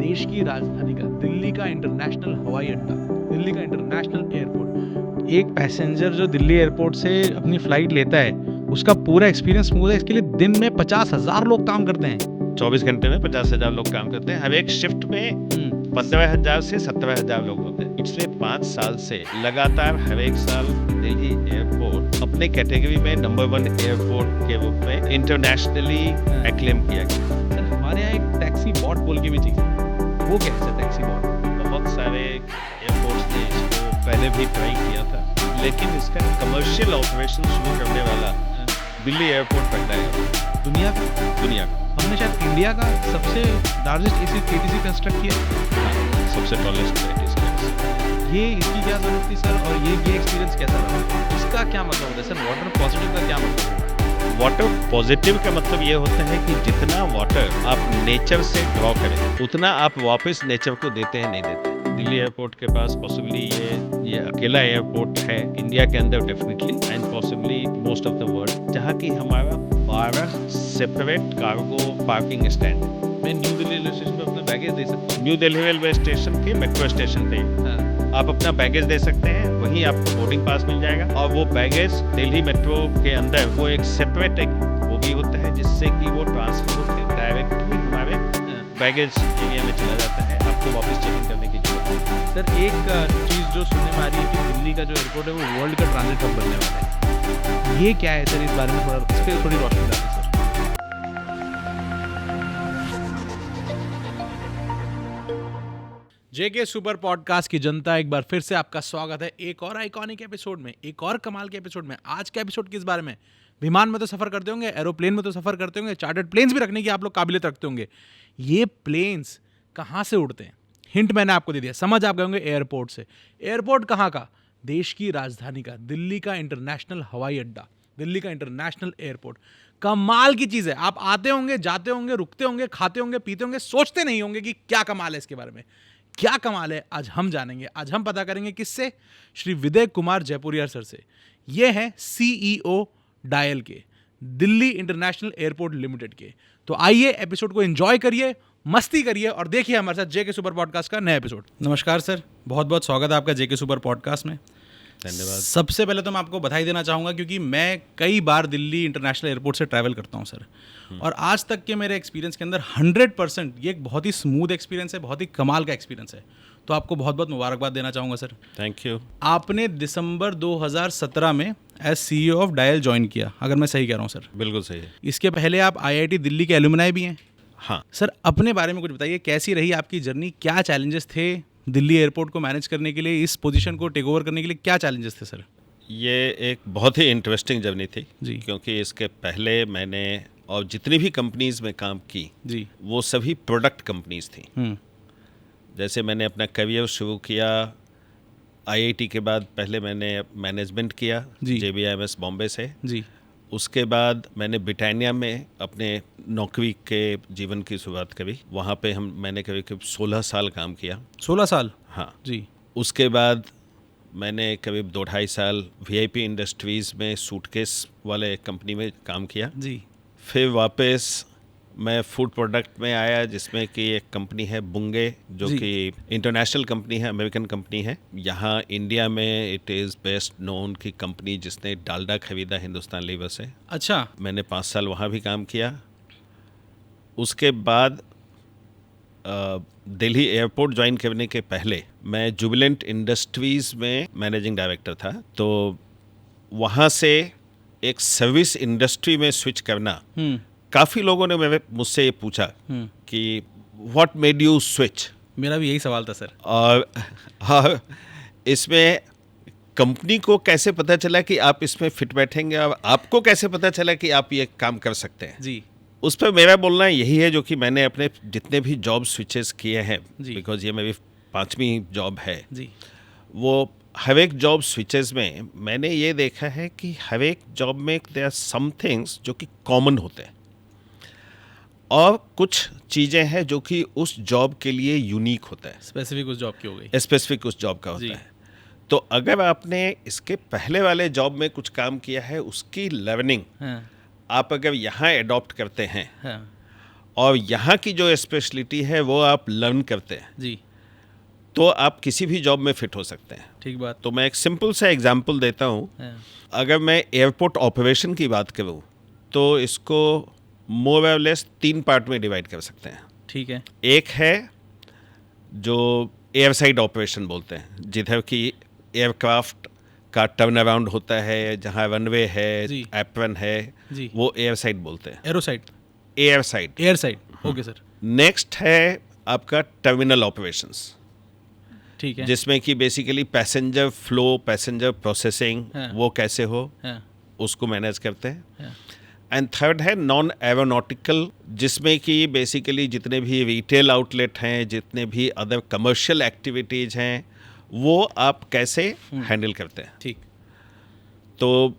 देश की राजधानी का दिल्ली का इंटरनेशनल हवाई अड्डा, दिल्ली का इंटरनेशनल एयरपोर्ट, एक पैसेंजर जो दिल्ली एयरपोर्ट से अपनी फ्लाइट लेता है उसका पूरा एक्सपीरियंस स्मूथ है। इसके लिए दिन में 50,000 लोग काम करते हैं। 24 घंटे में 50,000 लोग काम करते हैं। हर एक शिफ्ट में 15,000 से 17,000 लोग होते हैं। पिछले 5 साल से लगातार हर एक साल दिल्ली एयरपोर्ट अपने कैटेगरी में नंबर 1 एयरपोर्ट के रूप में इंटरनेशनली एक्लेम किया गया। सर हमारे यहाँ एक टैक्सी बॉट बोल के भी चीज़ है, वो क्या है सर टैक्सी बॉट? बहुत सारे एयरपोर्ट्स ने इसको पहले भी ट्राई किया था, लेकिन इसका कमर्शियल ऑपरेशन शुरू करने वाला दिल्ली एयरपोर्ट पहला है दुनिया का। हमने शायद इंडिया का सबसे लार्जेस्ट केटीसी कंस्ट्रक्ट किया, सबसे टॉलेस्ट ये इसकी क्या जरूरत थी सर? और ये एक्सपीरियंस कैसा रहा? इसका क्या मतलब होता है सर? वाटर पॉजिटिव का क्या मतलब है? वाटर पॉजिटिव का मतलब ये होता है कि जितना वाटर आप नेचर से ड्रॉ करें उतना आप वापस नेचर को देते हैं, नहीं देते। दिल्ली एयरपोर्ट के पास पॉसिबली ये अकेला एयरपोर्ट है इंडिया के अंदर definitely and possibly most of the world, जहाँ की हमारा 12 सेपरेट कार्गो पार्किंग स्टैंड। मैं न्यू दिल्ली रेलवे स्टेशन पे अपना बैगेज दे सकता हूँ? न्यू दिल्ली रेलवे स्टेशन के मेट्रो स्टेशन पे आप अपना बैगेज दे सकते हैं, वहीं आपको बोर्डिंग पास मिल जाएगा और वो बैगेज दिल्ली मेट्रो के अंदर वो एक सेपरेट एक वो भी होता है जिससे कि वो ट्रांसफर होकर डायरेक्टली हमारे बैगेज एरिया में चला जाता है, आपको वापस चेकिंग करने की जरूरत नहीं। सर एक चीज़ जो सुनने में आ रही है कि दिल्ली का जो एयरपोर्ट है वो वर्ल्ड का ट्रांजिट हब बनने वाला है, ये क्या है सर? इस बारे में इस पर थोड़ी रोशनी डालें सर। जेके सुपर पॉडकास्ट की जनता, एक बार फिर से आपका स्वागत है एक और आइकॉनिक एपिसोड में, एक और कमाल के एपिसोड में। आज का एपिसोड किस बारे में? विमान में तो सफ़र करते होंगे, एरोप्लेन में तो सफ़र करते होंगे, चार्टर्ड प्लेन्स भी रखने की आप लोग काबिलियत रखते होंगे। ये प्लेन्स कहाँ से उड़ते हैं? हिंट मैंने आपको दे दिया, समझ आप गए होंगे एयरपोर्ट से। एयरपोर्ट कहाँ का? देश की राजधानी का, दिल्ली का इंटरनेशनल हवाई अड्डा, दिल्ली का इंटरनेशनल एयरपोर्ट। कमाल की चीज़ है। आप आते होंगे, जाते होंगे, रुकते होंगे, खाते होंगे, पीते होंगे, सोचते नहीं होंगे कि क्या कमाल है इसके बारे में। क्या कमाल है आज हम जानेंगे। आज हम पता करेंगे किससे? श्री विदय कुमार जयपुरिया सर से। ये हैं CEO डायल के, दिल्ली इंटरनेशनल एयरपोर्ट लिमिटेड के। तो आइए एपिसोड को एंजॉय करिए, मस्ती करिए और देखिए हमारे साथ जेके सुपर पॉडकास्ट का नया एपिसोड। नमस्कार सर, बहुत बहुत स्वागत है आपका जेके सुपर पॉडकास्ट में। धन्यवाद। सबसे पहले तो मैं आपको बधाई देना चाहूँगा क्योंकि मैं कई बार दिल्ली इंटरनेशनल एयरपोर्ट से ट्रैवल करता हूँ सर, और आज तक के मेरे एक्सपीरियंस के अंदर 100% ये एक बहुत ही स्मूथ एक्सपीरियंस है, बहुत ही कमाल का एक्सपीरियंस है। तो आपको बहुत बहुत मुबारकबाद देना चाहूँगा सर। Thank you. आपने दिसंबर 2017 में as CEO of Dial join किया, अगर मैं सही कह रहा हूँ सर? बिल्कुल सही है। इसके पहले आप IIT दिल्ली के एलुमनाई भी हैं। हाँ सर, अपने बारे में कुछ बताइए, कैसी रही आपकी जर्नी? क्या चैलेंजेस थे दिल्ली एयरपोर्ट को मैनेज करने के लिए, इस पोजीशन को टेक ओवर करने के लिए क्या चैलेंजेस थे सर? ये एक बहुत ही इंटरेस्टिंग जर्नी थी जी। क्योंकि इसके पहले मैंने और जितनी भी कंपनीज में काम की जी। वो सभी प्रोडक्ट कंपनीज थी। जैसे मैंने अपना करियर शुरू किया IIT के बाद, पहले मैंने मैनेजमेंट किया JBIMS बॉम्बे से। जी। उसके बाद मैंने ब्रिटानिया में अपने नौकरी के जीवन की शुरुआत करी। वहाँ पे मैंने करीब 16 साल काम किया। 16 साल? हाँ जी। उसके बाद मैंने करीब 2-2.5 साल VIP इंडस्ट्रीज़ में सूटकेस वाले कंपनी में काम किया। जी। फिर वापस मैं फूड प्रोडक्ट में आया जिसमें कि एक कंपनी है बुंगे, जो कि इंटरनेशनल कंपनी है, अमेरिकन कंपनी है। यहाँ इंडिया में इट इज़ बेस्ट नोन की कंपनी जिसने डालडा खरीदा हिंदुस्तान लीवर से। अच्छा। मैंने 5 साल वहाँ भी काम किया। उसके बाद दिल्ली एयरपोर्ट ज्वाइन करने के पहले मैं जुबिलेंट इंडस्ट्रीज़ में मैनेजिंग डायरेक्टर था। तो वहाँ से एक सर्विस इंडस्ट्री में स्विच करना, काफ़ी लोगों ने मुझसे ये पूछा कि व्हाट मेड यू स्विच। मेरा भी यही सवाल था सर। और इसमें कंपनी को कैसे पता चला कि आप इसमें फिट बैठेंगे और आपको कैसे पता चला कि आप ये काम कर सकते हैं? जी। उस पर मेरा बोलना यही है जो कि मैंने अपने जितने भी जॉब स्विचेस किए हैं, बिकॉज ये मेरी 5वीं जॉब है जी, वो हर एक जॉब स्विचेस में मैंने ये देखा है कि हर एक जॉब में देयर आर सम थिंग्स जो कि कॉमन होते हैं और कुछ चीज़ें हैं जो कि उस जॉब के लिए यूनिक होता है। स्पेसिफिक उस जॉब की हो गई। स्पेसिफिक उस जॉब का होता है। तो अगर आपने इसके पहले वाले जॉब में कुछ काम किया है, उसकी लर्निंग आप अगर यहाँ अडॉप्ट करते हैं और यहाँ की जो स्पेशलिटी है वो आप लर्न करते हैं जी, तो आप किसी भी जॉब में फिट हो सकते हैं। ठीक बात। तो मैं एक सिंपल सा एग्जांपल देता हूँ। हाँ, अगर मैं एयरपोर्ट ऑपरेशन की बात करूँ तो इसको मोर और लेस 3 पार्ट में डिवाइड कर सकते हैं। ठीक है। एक है जो एयर साइड ऑपरेशन बोलते हैं, जिधर की एयरक्राफ्ट का टर्न अराउंड होता है, जहाँ रनवे है, जी। एप्रन है, जी, वो एयर साइड बोलते हैं। Arrow side, air side. Air side, okay sir. Next है आपका टर्मिनल ऑपरेशंस, ठीक है। जिसमें कि basically passenger flow, passenger processing हाँ। वो कैसे हो हाँ, उसको मैनेज करते हैं। हाँ, एंड थर्ड है नॉन एरोनॉटिकल, जिसमें कि बेसिकली जितने भी रिटेल आउटलेट हैं, जितने भी अदर कमर्शियल एक्टिविटीज़ हैं, वो आप कैसे हैंडल करते हैं। ठीक। तो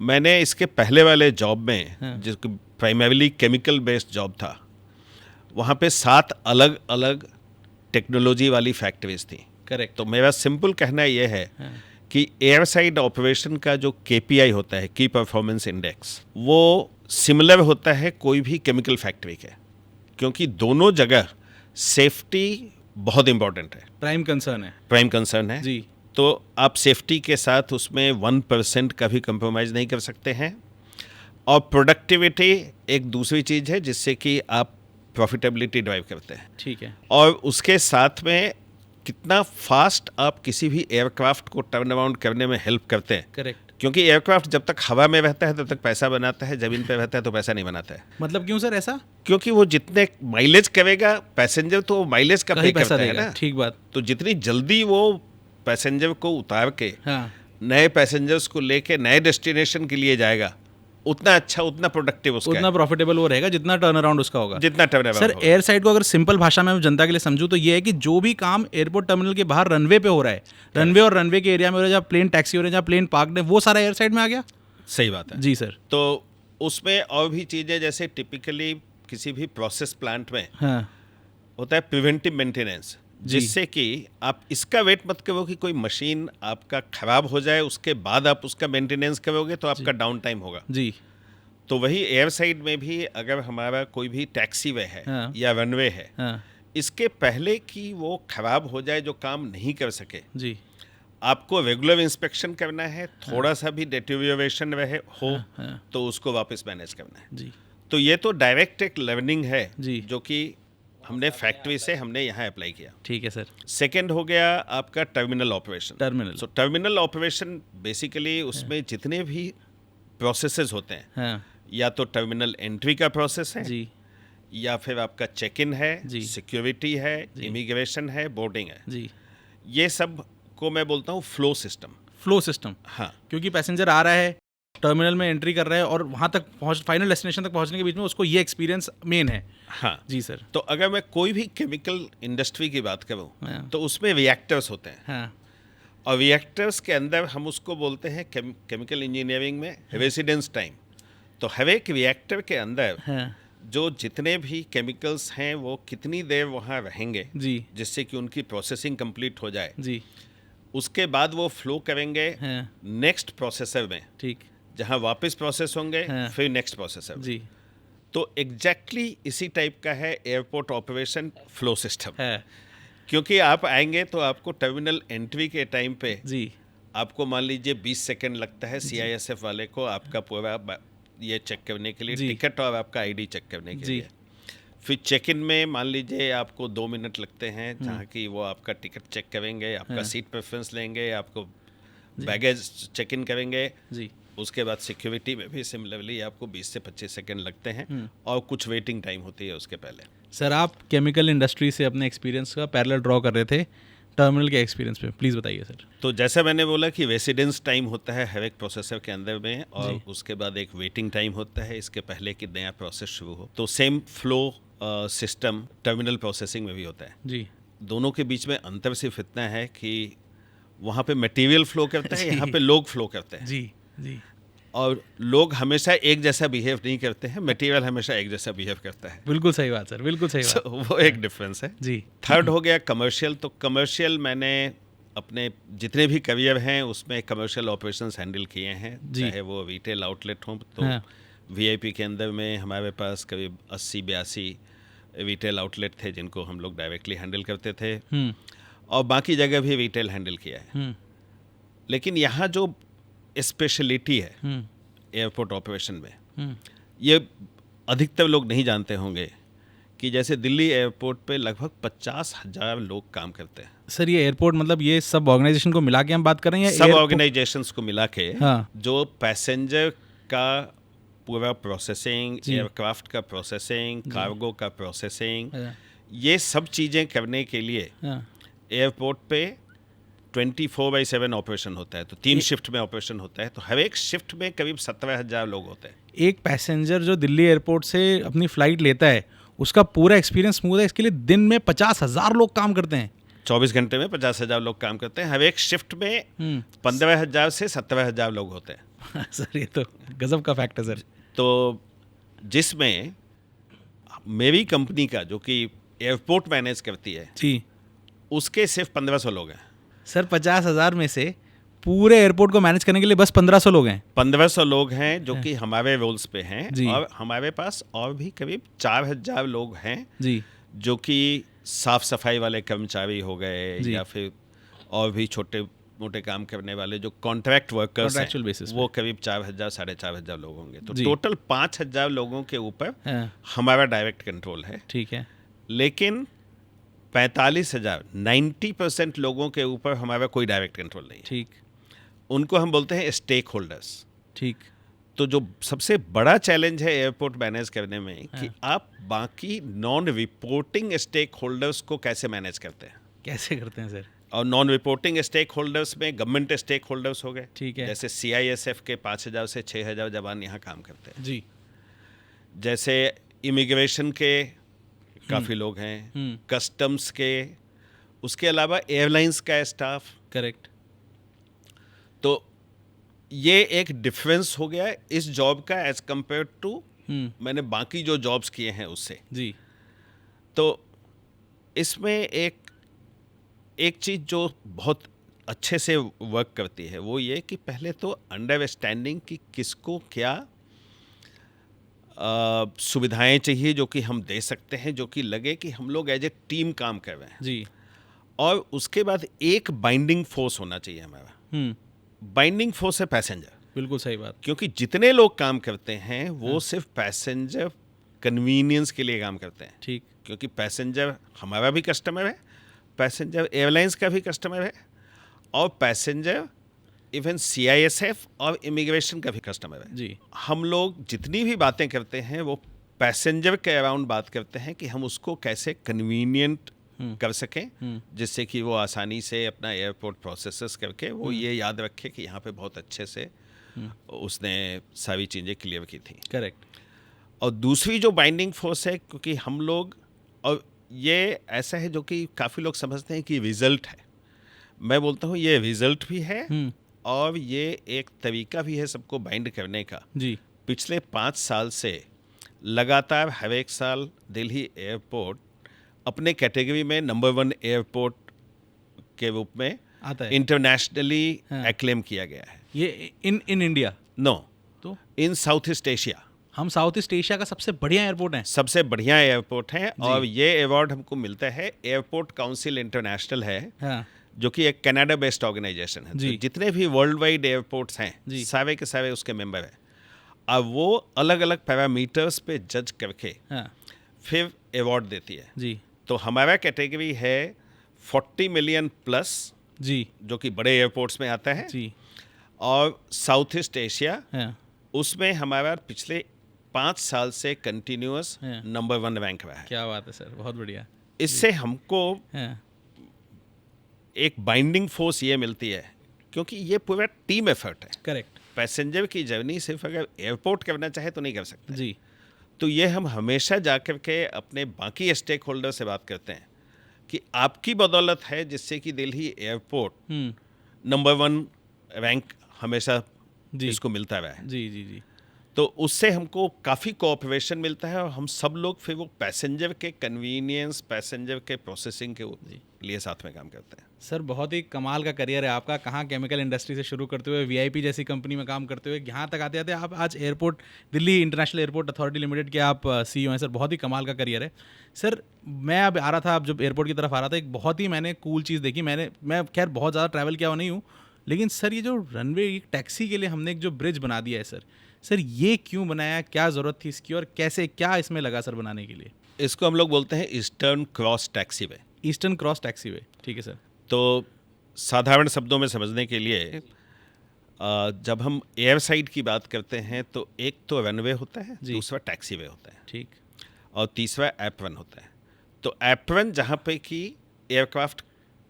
मैंने इसके पहले वाले जॉब में, हाँ। जिसको प्राइमरीली केमिकल बेस्ड जॉब था, वहाँ पे 7 अलग अलग टेक्नोलॉजी वाली फैक्ट्रीज थी। करेक्ट। तो मेरा सिंपल कहना यह है हाँ, कि एयर साइड ऑपरेशन का जो KPI होता है, की परफॉर्मेंस इंडेक्स, वो सिमिलर होता है कोई भी केमिकल फैक्ट्री के, क्योंकि दोनों जगह सेफ्टी बहुत इंपॉर्टेंट है, प्राइम कंसर्न है। प्राइम कंसर्न है। जी, तो आप सेफ्टी के साथ उसमें 1% का भी कंप्रोमाइज़ नहीं कर सकते हैं। और प्रोडक्टिविटी एक दूसरी चीज़ है जिससे कि आप प्रॉफिटेबिलिटी ड्राइव करते हैं। ठीक है। और उसके साथ में कितना फास्ट आप किसी भी एयरक्राफ्ट को टर्न अराउंड करने में हेल्प करते हैं, करेक्ट। क्योंकि एयरक्राफ्ट जब तक हवा में रहता है तब तक पैसा बनाता है, ज़मीन पे रहता है तो पैसा नहीं बनाता है। मतलब क्यों सर ऐसा? क्योंकि वो जितने माइलेज करेगा पैसेंजर, तो माइलेज का पे कहीं पैसा करता है देगा। ना। ठीक बात। तो जितनी जल्दी वो पैसेंजर को उतार के हाँ, नए पैसेंजर्स को लेके नए डेस्टिनेशन के लिए जाएगा, उतना अच्छा, उतना प्रोडक्टिव उसका उतना प्रॉफिटेबल वो रहेगा जितना टर्न अराउंड उसका होगा। जितना टर्न सर अराउंड होगा। एयर साइड को अगर सिंपल भाषा में मैं जनता के लिए समझूं तो ये है कि जो भी काम एयरपोर्ट टर्मिनल के बाहर रनवे पे हो रहा है, रनवे और रनवे के एरिया में हो रहा है, जहाँ प्लेन टैक्सी हो रहे हैं, जहाँ प्लेन पार्कड है, वो सारा एयर साइड में आ गया। सही बात है। जी सर। तो उसमें और भी चीज़ें, जैसे टिपिकली किसी भी प्रोसेस प्लांट में हाँ, होता है प्रिवेंटिव मेंटेनेंस, जी। जिससे कि आप इसका वेट मत करो कि कोई मशीन आपका खराब हो जाए उसके बाद आप उसका मेंटेनेंस करोगे तो आपका डाउन टाइम होगा। जी, तो वही एयर साइड में भी अगर हमारा कोई भी टैक्सी वे है हाँ। या रनवे है, हाँ, इसके पहले कि वो खराब हो जाए, जो काम नहीं कर सके, जी, आपको रेगुलर इंस्पेक्शन करना है। थोड़ा सा भी डिटेरियोरेशन रहे हो हाँ, तो उसको वापस मैनेज करना है। जी, तो ये तो डायरेक्ट एक लर्निंग है जी। जो कि हमने फैक्ट्री से हमने यहाँ अप्लाई किया। ठीक है सर। सेकेंड हो गया आपका terminal operation. Terminal. So terminal operation basically उसमें जितने भी प्रोसेसेस होते हैं, हाँ, या तो टर्मिनल एंट्री का प्रोसेस है, जी, या फिर आपका चेक इन है, जी। सिक्योरिटी है, जी। इमिग्रेशन है, बोर्डिंग है, जी। ये सब को मैं बोलता हूँ फ्लो सिस्टम। Flow system. हाँ, क्योंकि पैसेंजर आ रहा है, टर्मिनल में एंट्री कर रहा है और वहाँ तक पहुँच, फाइनल डेस्टिनेशन तक पहुँचने के बीच में उसको ये एक्सपीरियंस मेन है। हाँ। जी सर। तो अगर मैं कोई भी केमिकल इंडस्ट्री की बात करूँ हाँ, तो उसमें रिएक्टर्स होते हैं, हाँ, और रिएक्टर्स के अंदर हम उसको बोलते हैं केमिकल इंजीनियरिंग में रेसिडेंस टाइम। तो हर एक रिएक्टर के अंदर हाँ, जो जितने भी केमिकल्स हैं वो कितनी देर वहाँ रहेंगे, जी, जिससे कि उनकी प्रोसेसिंग कंप्लीट हो जाए, जी, उसके बाद वो फ्लो करेंगे हाँ, नेक्स्ट प्रोसेसर में, ठीक, जहाँ वापस प्रोसेस होंगे, हाँ। फिर नेक्स्ट प्रोसेसर। जी, तो एग्जैक्टली इसी टाइप का है एयरपोर्ट ऑपरेशन फ्लो सिस्टम। है, क्योंकि आप आएंगे तो आपको टर्मिनल एंट्री के टाइम पे जी, आपको मान लीजिए 20 सेकंड लगता है CISF वाले को आपका पूरा ये चेक करने के लिए, जी। टिकट और आपका ID चेक करने के जी। लिए। फिर चेक इन में मान लीजिए आपको 2 मिनट लगते हैं, जहाँ की वो आपका टिकट चेक करेंगे, आपका हाँ। सीट प्रेफरेंस लेंगे, आपको बैगेज चेक इन करेंगे। जी, उसके बाद सिक्योरिटी में भी सिमिलरली आपको 20 से 25 सेकंड लगते हैं, और कुछ वेटिंग टाइम होती है उसके पहले। सर आप केमिकल इंडस्ट्री से अपने एक्सपीरियंस का पैरेलल ड्रॉ कर रहे थे टर्मिनल के एक्सपीरियंस पे, प्लीज़ बताइए सर। तो जैसा मैंने बोला कि रेसिडेंस टाइम होता है हर एक प्रोसेसर के अंदर में, और उसके बाद एक वेटिंग टाइम होता है इसके पहले कि नया प्रोसेस शुरू हो। तो same flow system terminal processing में भी होता है। जी, दोनों के बीच में अंतर सिर्फ इतना है कि वहाँ पे मटेरियल फ्लो करता है, यहाँ पे लोग फ्लो करते हैं। जी, जी, और लोग हमेशा एक जैसा बिहेव नहीं करते हैं, मटेरियल हमेशा एक जैसा बिहेव करता है। बिल्कुल सही बात सर, बिल्कुल सही बात। So, वो एक डिफरेंस है। जी, थर्ड हो गया कमर्शियल। तो कमर्शियल मैंने अपने जितने भी करियर हैं उसमें कमर्शियल ऑपरेशंस हैंडल किए हैं, जी। चाहे वो रिटेल आउटलेट हो तो हाँ। वीआईपी के अंदर में हमारे पास करीब 80-82 रिटेल आउटलेट थे जिनको हम लोग डायरेक्टली हैंडल करते थे, और बाकी जगह भी रिटेल हैंडल किया है। लेकिन यहाँ जो स्पेशलिटी है एयरपोर्ट ऑपरेशन में, ये अधिकतर लोग नहीं जानते होंगे कि जैसे दिल्ली एयरपोर्ट पे लगभग 50,000 लोग काम करते हैं। सर ये एयरपोर्ट मतलब ये सब ऑर्गेनाइजेशन को मिला के हम बात कर रहे हैं या सब ऑर्गेनाइजेशंस को मिला के, हाँ। जो पैसेंजर का पूरा प्रोसेसिंग, एयरक्राफ्ट का प्रोसेसिंग, कार्गो का प्रोसेसिंग, ये सब चीज़ें करने के लिए एयरपोर्ट पे 24/7 ऑपरेशन होता है। तो 3 शिफ्ट में ऑपरेशन होता है, तो हर एक शिफ्ट में करीब 17,000 लोग होते हैं। एक पैसेंजर जो दिल्ली एयरपोर्ट से अपनी फ़्लाइट लेता है उसका पूरा एक्सपीरियंस स्मूथ है, इसके लिए दिन में 50,000 लोग काम करते हैं। 24 घंटे में 50,000 लोग काम करते हैं। हर एक शिफ्ट में 15,000 से 17,000 लोग होते हैं। सर ये तो गजब का फैक्ट है सर। तो जिसमें मेरी कंपनी का जो कि एयरपोर्ट मैनेज करती है जी, उसके सिर्फ 1,500 लोग हैं। सर 50,000 में से पूरे एयरपोर्ट को मैनेज करने के लिए बस 1,500 लोग हैं। 1,500 लोग हैं जो कि हमारे रोल्स पे हैं, जी। और हमारे पास और भी करीब 4,000 लोग हैं जी जो कि साफ सफाई वाले कर्मचारी हो गए, जी। या फिर और भी छोटे मोटे काम करने वाले जो कॉन्ट्रैक्ट वर्कर्स Contractual हैं, basis वो करीब 4,000 4,500 लोग होंगे। तो जी। टोटल 5,000 लोगों के ऊपर हाँ, हमारा डायरेक्ट कंट्रोल है। ठीक है। लेकिन 45,000 90% लोगों के ऊपर हमारा कोई डायरेक्ट कंट्रोल नहीं है। ठीक उनको हम बोलते हैं स्टेक होल्डर्स। ठीक। तो जो सबसे बड़ा चैलेंज है एयरपोर्ट मैनेज करने में कि आप बाकी नॉन रिपोर्टिंग स्टेक होल्डर्स को कैसे मैनेज करते हैं। कैसे करते हैं सर? और नॉन रिपोर्टिंग स्टेक होल्डर्स में गवर्नमेंट स्टेक होल्डर्स हो गए, ठीक है। जैसे CISF के 5,000 से 6,000 जवान यहाँ काम करते हैं। जी। जैसे इमिग्रेशन के काफ़ी लोग हैं, कस्टम्स के, उसके अलावा एयरलाइंस का स्टाफ। करेक्ट। तो ये एक डिफरेंस हो गया इस जॉब का एज कंपेयर टू मैंने बाकी जो जॉब्स किए हैं उससे। जी। तो इसमें एक चीज़ जो बहुत अच्छे से वर्क करती है वो ये कि पहले तो अंडरस्टैंडिंग कि किसको क्या सुविधाएं चाहिए जो कि हम दे सकते हैं, जो कि लगे कि हम लोग एज ए टीम काम कर रहे हैं। जी। और उसके बाद एक बाइंडिंग फोर्स होना चाहिए हमारा। बाइंडिंग फोर्स है पैसेंजर। बिल्कुल सही बात। क्योंकि जितने लोग काम करते हैं वो सिर्फ पैसेंजर कन्वीनियंस के लिए काम करते हैं। ठीक। क्योंकि पैसेंजर हमारा भी कस्टमर है, पैसेंजर एयरलाइंस का भी कस्टमर है, और पैसेंजर इवन CISF और इमिग्रेशन का भी कस्टमर है। जी। हम लोग जितनी भी बातें करते हैं वो पैसेंजर के अराउंड बात करते हैं कि हम उसको कैसे कन्वीनियंट कर सकें, जिससे कि वो आसानी से अपना एयरपोर्ट प्रोसेसेस करके वो ये याद रखे कि यहाँ पे बहुत अच्छे से उसने सारी चीज़ें क्लियर की थी। करेक्ट। और दूसरी जो बाइंडिंग फोर्स है, क्योंकि हम लोग, और ये ऐसा है जो कि काफ़ी लोग समझते हैं कि रिजल्ट है, मैं बोलता हूँ ये रिजल्ट भी है और ये एक तरीका भी है सबको बाइंड करने का। जी। पिछले 5 साल से लगातार हर एक साल दिल्ली एयरपोर्ट अपने कैटेगरी में नंबर 1 एयरपोर्ट के रूप में आता है। इंटरनेशनली एक्लेम किया गया है। ये इन इंडिया? नो, तो इन साउथ ईस्ट एशिया। हम साउथ ईस्ट एशिया का सबसे बढ़िया एयरपोर्ट है। सबसे बढ़िया एयरपोर्ट है, और ये अवार्ड हमको मिलता है एयरपोर्ट काउंसिल इंटरनेशनल है, हाँ। जो कि एक कनाडा बेस्ड ऑर्गेनाइजेशन है। जी। तो जितने भी वर्ल्ड वाइड एयरपोर्ट्स हैं सारे के सारे उसके मेंबर हैं। अब वो अलग अलग पैरामीटर्स पे जज करके फिर अवार्ड देती है। जी। तो हमारा कैटेगरी है 40 मिलियन प्लस, जी, जो कि बड़े एयरपोर्ट्स में आता है। जी। और साउथ ईस्ट एशिया, उसमें हमारा पिछले 5 साल से कंटिन्यूअस नंबर 1 रैंक रहा है। क्या बात है सर, बहुत बढ़िया। इससे हमको एक बाइंडिंग फोर्स ये मिलती है, क्योंकि ये पूरा टीम एफर्ट है। करेक्ट। पैसेंजर की जर्नी सिर्फ अगर एयरपोर्ट करना चाहे तो नहीं कर सकते। जी। तो ये हम हमेशा जाकर के अपने बाकी स्टेक होल्डर से बात करते हैं कि आपकी बदौलत है जिससे कि दिल्ली एयरपोर्ट नंबर 1 रैंक हमेशा इसको मिलता रहा है। जी। जी। जी। तो उससे हमको काफ़ी कोऑपरेशन मिलता है और हम सब लोग फिर वो पैसेंजर के कन्वीनियंस, पैसेंजर के प्रोसेसिंग के लिए साथ में काम करते हैं। सर बहुत ही कमाल का करियर है आपका, कहाँ केमिकल इंडस्ट्री से शुरू करते हुए वीआईपी जैसी कंपनी में काम करते हुए यहाँ तक आते आते आप आज airport, Delhi international airport authority limited के आप CEO हैं। सर बहुत ही कमाल का करियर है। सर मैं अब आ रहा था, अब जब एयरपोर्ट की तरफ आ रहा था, एक बहुत ही मैंने कूल चीज़ देखी। मैं खैर बहुत ज़्यादा ट्रैवल किया हुआ नहीं हूँ, लेकिन सर ये जो रनवे टैक्सी के लिए हमने एक जो ब्रिज बना दिया है सर ये क्यों बनाया, क्या ज़रूरत थी इसकी और कैसे, क्या इसमें लगा सर बनाने के लिए? इसको हम लोग बोलते हैं eastern cross taxiway. Eastern cross taxiway, ठीक है सर। तो साधारण शब्दों में समझने के लिए जब हम एयर साइड की बात करते हैं तो एक तो रनवे होता है, दूसरा टैक्सीवे होता है, ठीक, और तीसरा एप्रन होता है। तो एप्रन जहाँ पे कि एयरक्राफ्ट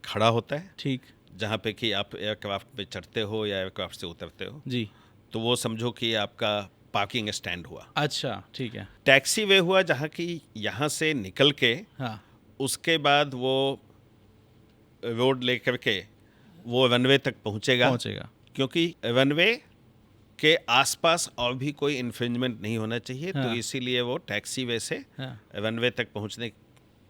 खड़ा होता है, ठीक, जहाँ पे कि आप एयरक्राफ्ट पे चढ़ते हो या एयरक्राफ्ट से उतरते हो जी, तो वो समझो कि आपका पार्किंग स्टैंड हुआ। अच्छा, ठीक है। टैक्सी वे हुआ जहाँ की यहाँ से निकल के हाँ, उसके बाद वो रोड लेकर के वो रनवे तक पहुँचेगा, क्योंकि रनवे के आसपास और भी कोई इन्फ्रिंजमेंट नहीं होना चाहिए। हाँ। तो इसीलिए वो टैक्सी वे से हाँ। रनवे तक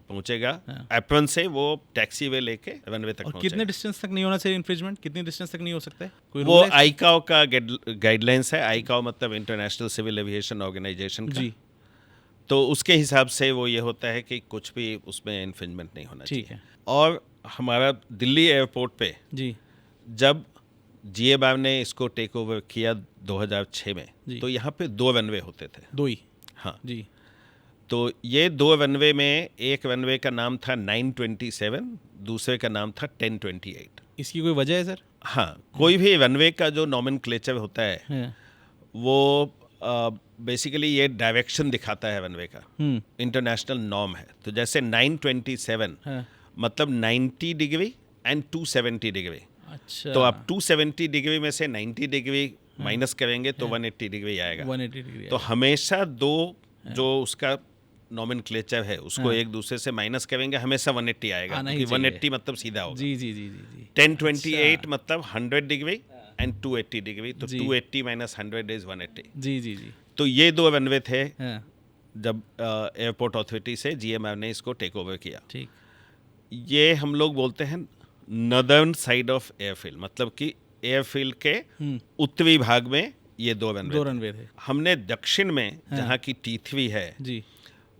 पहुँचेगा। हाँ। एप्रन से वो टैक्सी वे लेके रनवे तक और पहुँचेगा। कितने डिस्टेंस तक नहीं होना चाहिए इन्फ्रिंजमेंट, कितनी डिस्टेंस तक नहीं हो सकता है, कोई वो रूल है? आईकाओ का गाइडलाइंस है। आईकाओ मतलब इंटरनेशनल सिविल एविएशन ऑर्गेनाइजेशन का। जी, तो उसके हिसाब से वो ये होता है कि कुछ भी उसमें इन्फ्रिंजमेंट नहीं होना ठीक चाहिए। है। और हमारा दिल्ली एयरपोर्ट पे जी, जब GABAB ने इसको टेक ओवर किया 2006 में, तो यहाँ पे 2 रनवे होते थे। 2 ही? हाँ जी, तो ये 2 रनवे में एक रनवे का नाम था 927, दूसरे का नाम था 1028। इसकी कोई वजह है सर? हाँ, कोई भी रनवे का जो नॉमेनक्लेचर होता है हाँ। वो बेसिकली ये डायरेक्शन दिखाता है रनवे का, इंटरनेशनल नॉर्म है। तो जैसे 927 हाँ। मतलब 90 डिग्री एंड 270 डिग्री। अच्छा, तो आप 270 डिग्री में से 90 डिग्री माइनस करेंगे तो 180 डिग्री आएगा। 180 डिग्री। तो हमेशा दो जो उसका नॉमेनक्लेचर है उसको एक दूसरे से माइनस करेंगे, हमेशा 180 आएगा, आना ही क्योंकि चाहिए। 180 मतलब सीधा होगा। जी जी जी जी जी। 1028 मतलब 100 डिग्री एंड 280 डिग्री। तो जी। 280 माइनस 100 इज 180। जी जी जी। तो ये 2 रनवे थे हाँ, जब एयरपोर्ट अथॉरिटी से GABAB ने इसको टेक ओवर किया। ठीक। ये हम लोग बोलते हैं नदर्न साइड ऑफ एयरफील्ड, मतलब कि एयरफील्ड के उत्तरी भाग में ये 2 दो रनवे रनवे थे। हमने दक्षिण में जहाँ की T3 है जी,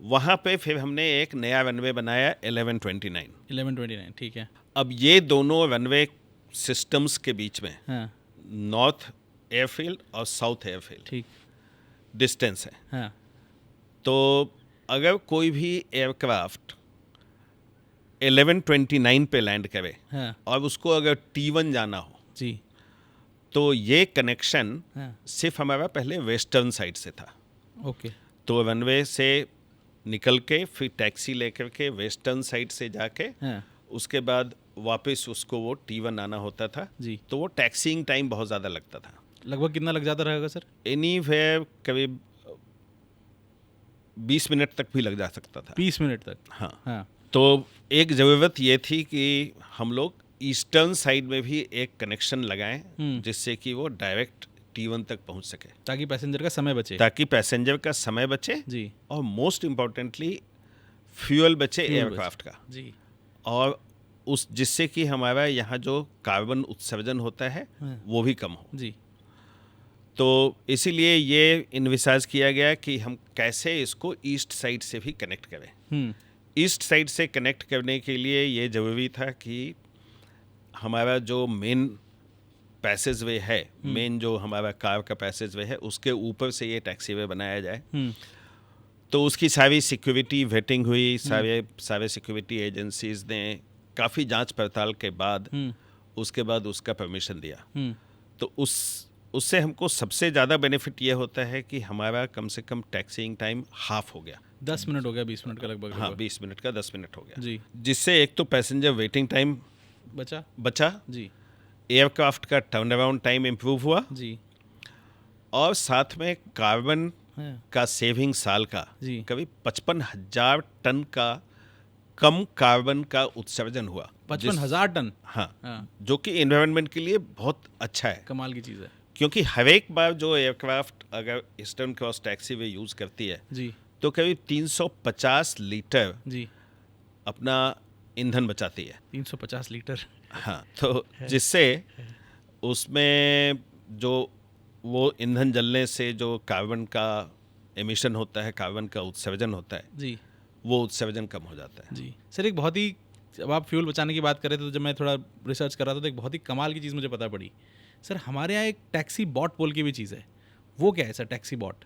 वहाँ पे फिर हमने एक नया रनवे बनाया 1129। 1129, ठीक है। अब ये दोनों रनवे सिस्टम्स के बीच में हाँ, नॉर्थ एयरफील्ड और साउथ एयरफील्ड ठीक। डिस्टेंस है। हाँ, तो अगर कोई भी एयरक्राफ्ट 1129 पे लैंड करे हाँ, और उसको अगर T1 जाना हो जी, तो ये कनेक्शन हाँ, सिर्फ हमारा पहले वेस्टर्न साइड से था। ओके, तो रनवे से निकल के फिर टैक्सी लेकर के वेस्टर्न साइड से जाके हाँ, उसके बाद वापस उसको वो T1 आना होता था। जी। तो वो टैक्सीइंग टाइम बहुत ज़्यादा लगता था। लगभग कितना लग जाता रहेगा सर? एनीवेयर करीब 20 मिनट तक भी लग जा सकता था। 20 मिनट तक? हाँ। हाँ, तो एक ज़रूरत ये थी कि हम लोग ईस्टर्न साइड में भी एक कनेक्शन लगाएं जिससे कि वो डायरेक्ट T1 तक पहुंच सके, ताकि पैसेंजर का समय बचे। ताकि पैसेंजर का समय बचे जी, और मोस्ट इम्पॉर्टेंटली फ्यूल बचे एयरक्राफ्ट का, जी, और उस जिससे कि हमारा यहाँ जो कार्बन उत्सर्जन होता है वो भी कम हो। जी, तो इसीलिए ये इन्विसाज किया गया कि हम कैसे इसको ईस्ट साइड से भी कनेक्ट करें। ईस्ट साइड से कनेक्ट करने के लिए ये ज़रूरी था कि हमारा जो मेन पैसेज वे है, मेन जो हमारा कार का पैसेज वे है, उसके ऊपर से ये टैक्सी वे बनाया जाए। तो उसकी सारी सिक्योरिटी वेटिंग हुई, सारे सिक्योरिटी एजेंसीज ने काफ़ी जांच पड़ताल के बाद उसके बाद उसका परमिशन दिया। तो उससे हमको सबसे ज़्यादा बेनिफिट ये होता है कि हमारा कम से कम टैक्सीइंग टाइम हाफ हो गया। 10 मिनट हो गया, 20 मिनट का लगभग। हाँ, 20 मिनट का 10 मिनट हो गया जी, जिससे एक तो पैसेंजर वेटिंग टाइम बचा, जी, एयरक्राफ्ट का टर्न अराउंड टाइम इम्प्रूव हुआ, जी, और साथ में कार्बन हाँ, का सेविंग साल का जी। कभी 55,000 टन का कम कार्बन का उत्सर्जन हुआ। 55,000 टन? हाँ, हाँ, जो कि एनवायरनमेंट के लिए बहुत अच्छा है। कमाल की चीज़ है। क्योंकि हर एक बार जो एयरक्राफ्ट अगर ईस्टर्न क्रॉस टैक्सीवे यूज़ करती है जी तो करीब 350 लीटर जी अपना ईंधन बचाती है। 350 लीटर। हाँ, तो जिससे उसमें जो वो ईंधन जलने से जो कार्बन का एमिशन होता है, कार्बन का उत्सर्जन होता है, जी वो उत्सर्जन कम हो जाता है। जी सर, एक बहुत ही, जब आप फ्यूल बचाने की बात कर रहे थे तो जब मैं थोड़ा रिसर्च कर रहा था तो एक बहुत ही कमाल की चीज़ मुझे पता पड़ी। सर हमारे यहाँ एक टैक्सी बॉट बोल की भी चीज़ है, वो क्या है सर टैक्सी बॉट?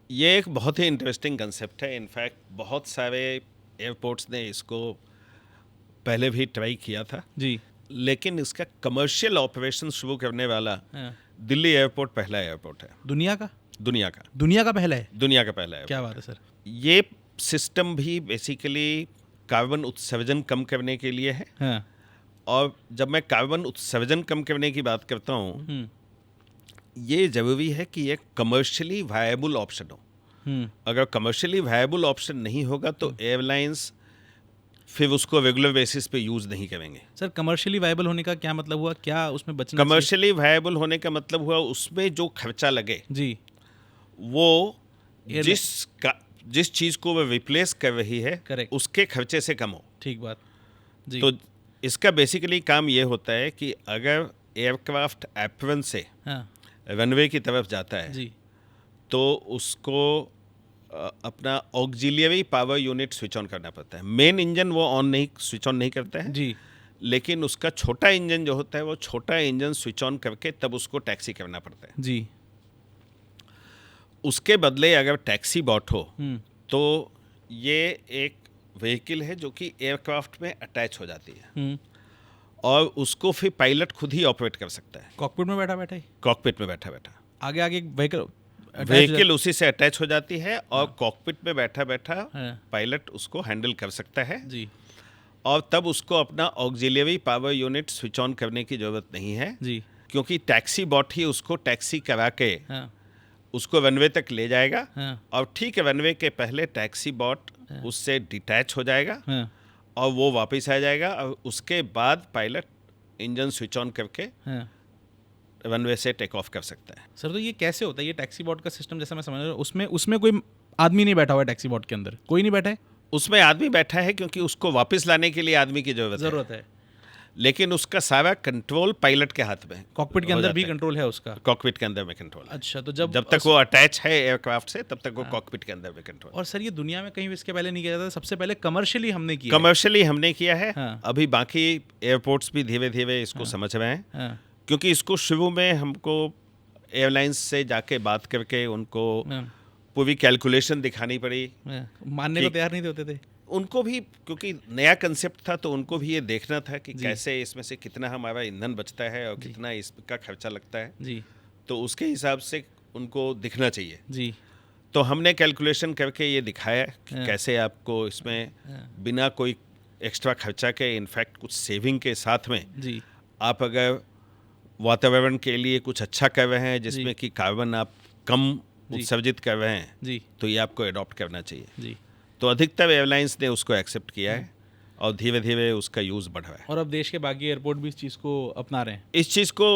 ये एक बहुत ही इंटरेस्टिंग कंसेप्ट है। इनफैक्ट बहुत सारे एयरपोर्ट्स ने इसको पहले भी ट्राई किया था, जी लेकिन इसका कमर्शियल ऑपरेशन शुरू करने वाला हाँ। दिल्ली एयरपोर्ट पहला एयरपोर्ट है दुनिया का दुनिया का पहला है? दुनिया का पहला एयरपोर्ट। क्या बात है सर। ये सिस्टम भी बेसिकली कार्बन उत्सर्जन कम करने के लिए है। हाँ। और जब मैं कार्बन उत्सर्जन कम करने की बात करता हूँ, हम्म ये ज़रूरी है कि ये कमर्शियली वायबल ऑप्शन हो। अगर कमर्शियली वायबल ऑप्शन नहीं होगा तो एयरलाइंस फिर उसको रेगुलर बेसिस पे यूज़ नहीं करेंगे। सर कमर्शियली वायबल होने का क्या मतलब हुआ, क्या उसमें बचना कमर्शियली वायबल होने का मतलब हुआ उसमें जो खर्चा लगे चाहिए? जी वो Airline- जिस चीज़ को वो रिप्लेस कर रही है Correct. उसके खर्चे से कम हो। ठीक बात जी। तो इसका बेसिकली काम ये होता है कि अगर एयरक्राफ्ट एप्रन से हाँ रनवे की तरफ जाता है जी तो उसको अपना auxiliary power unit switch on करना पड़ता है। मेन इंजन वो स्विच ऑन नहीं करता है जी लेकिन उसका छोटा इंजन जो होता है वो छोटा इंजन स्विच ऑन करके तब उसको टैक्सी करना पड़ता है। जी। उसके बदले अगर टैक्सी बॉट हो हम्म तो ये एक व्हीकल है जो कि एयरक्राफ्ट में अटैच हो जाती है और उसको फिर पायलट खुद ही ऑपरेट कर सकता है, कॉकपिट में बैठा बैठा ही, कॉकपिट में बैठा बैठा। आगे आगे व्हीकल उसी से अटैच हो जाती है और कॉकपिट में बैठा बैठा हाँ। पायलट उसको हैंडल कर सकता है जी और तब उसको अपना auxiliary power unit switch on करने की ज़रूरत नहीं है जी। क्योंकि टैक्सी बॉट ही उसको टैक्सी करा के हाँ उसको रनवे तक ले जाएगा हाँ और ठीक रनवे के पहले टैक्सी बॉट उससे डिटैच हो जाएगा हाँ और वो वापस आ जाएगा और उसके बाद पायलट इंजन स्विच ऑन करके हाँ। रनवे से टेक ऑफ कर सकता है। सर तो ये कैसे होता है, ये टैक्सी बॉट का सिस्टम जैसा मैं समझ रहा हूँ, उसमें कोई आदमी नहीं बैठा हुआ है टैक्सी बॉट के अंदर? कोई नहीं बैठा है? उसमें आदमी बैठा है क्योंकि उसको वापस लाने के लिए आदमी की जरूरत है, लेकिन उसका सारा कंट्रोल पायलट के हाथ में। कॉकपिट के अंदर भी कंट्रोल है उसका? कॉकपिट के अंदर में कंट्रोल है। अच्छा, तो जब तक वो अटैच है एयरक्राफ्ट से तब तक वो कॉकपिट के अंदर में कंट्रोल। और सर ये दुनिया में कहीं भी इसके पहले नहीं किया जाता, सबसे पहले कमर्शियली हमने किया कमर्शियली हमने किया है। हाँ। अभी बाकी एयरपोर्ट्स भी धीरे धीरे इसको समझ रहे हैं। हाँ। क्योंकि इसको शुरू में हमको एयरलाइंस से जाके बात करके उनको पूरी कैलकुलेशन दिखानी पड़ी, मानने को तैयार नहीं होते थे। उनको भी क्योंकि नया कंसेप्ट था तो उनको भी ये देखना था कि कैसे इसमें से कितना हमारा ईंधन बचता है और कितना इसका खर्चा लगता है जी। तो उसके हिसाब से उनको दिखना चाहिए जी। तो हमने कैलकुलेशन करके ये दिखाया कि कैसे आपको इसमें बिना कोई एक्स्ट्रा खर्चा के, इनफैक्ट कुछ सेविंग के साथ में जी आप अगर वातावरण के लिए कुछ अच्छा कर रहे हैं जिसमें कि कार्बन आप कम उत्सर्जित कर रहे हैं जी तो ये आपको अडॉप्ट करना चाहिए जी। तो अधिकतर एयरलाइंस ने उसको एक्सेप्ट किया है और धीरे धीरे उसका यूज़ बढ़ रहा है। और अब देश के बाकी एयरपोर्ट भी इस चीज़ को अपना रहे हैं, इस चीज़ को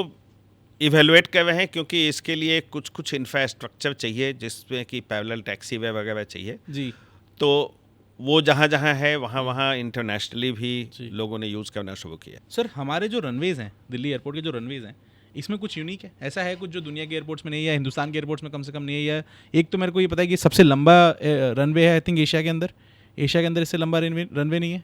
इवेलुएट कर रहे हैं क्योंकि इसके लिए कुछ इंफ्रास्ट्रक्चर चाहिए जिसमें कि पैरेलल टैक्सीवे वगैरह चाहिए। जी। तो वो जहाँ जहाँ है वहाँ इंटरनेशनली भी लोगों ने यूज़ करना शुरू किया। सर हमारे जो रनवेज़ हैं, दिल्ली एयरपोर्ट के जो रनवेज़ हैं, इसमें कुछ यूनिक है? ऐसा है कुछ जो दुनिया के एयरपोर्ट्स में नहीं है, हिंदुस्तान के एयरपोर्ट्स में कम से कम नहीं है? एक तो मेरे को ये पता है कि सबसे लंबा रनवे है आई थिंक एशिया के अंदर इससे लंबा रनवे नहीं है।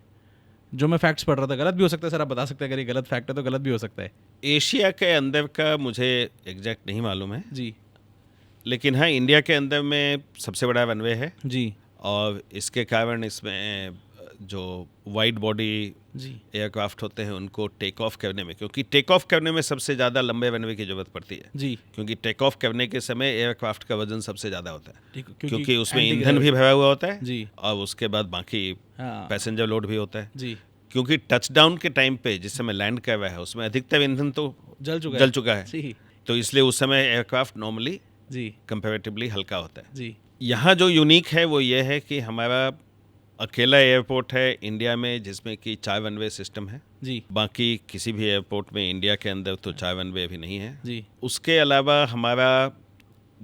जो मैं फैक्ट्स पढ़ रहा था, गलत भी हो सकता है सर, आप बता सकते हैं अगर ये गलत फैक्ट है तो गलत भी हो सकता है। एशिया के अंदर का मुझे एग्जैक्ट नहीं मालूम है जी, लेकिन हाँ इंडिया के अंदर में सबसे बड़ा रनवे है जी, और इसके कारण इसमें जो वाइड बॉडी जी, एयरक्राफ्ट होते हैं उनको टेक ऑफ करने में, क्योंकि टेक ऑफ करने में सबसे ज़्यादा लंबे रनवे की जरूरत पड़ती है जी, क्योंकि टेक ऑफ करने के समय एयरक्राफ्ट का वजन सबसे ज़्यादा होता है क्योंकि उसमें anti- ईंधन भी भरा हुआ होता है जी, और उसके बाद बाकी हाँ, पैसेंजर लोड भी होता है। जी, क्योंकि टचडाउन के टाइम पे जिस समय लैंड कर रहा है उसमें अधिकतर ईंधन तो जल चुका है है तो इसलिए उस समय एयरक्राफ्ट नॉर्मली जी, कंपैरेटिवली हल्का होता है। जी, यहाँ जो यूनिक है वो ये है कि हमारा अकेला एयरपोर्ट है इंडिया में जिसमें कि 4 वन-वे सिस्टम है। जी बाकी किसी भी एयरपोर्ट में इंडिया के अंदर तो 4 वन-वे अभी नहीं है। जी उसके अलावा हमारा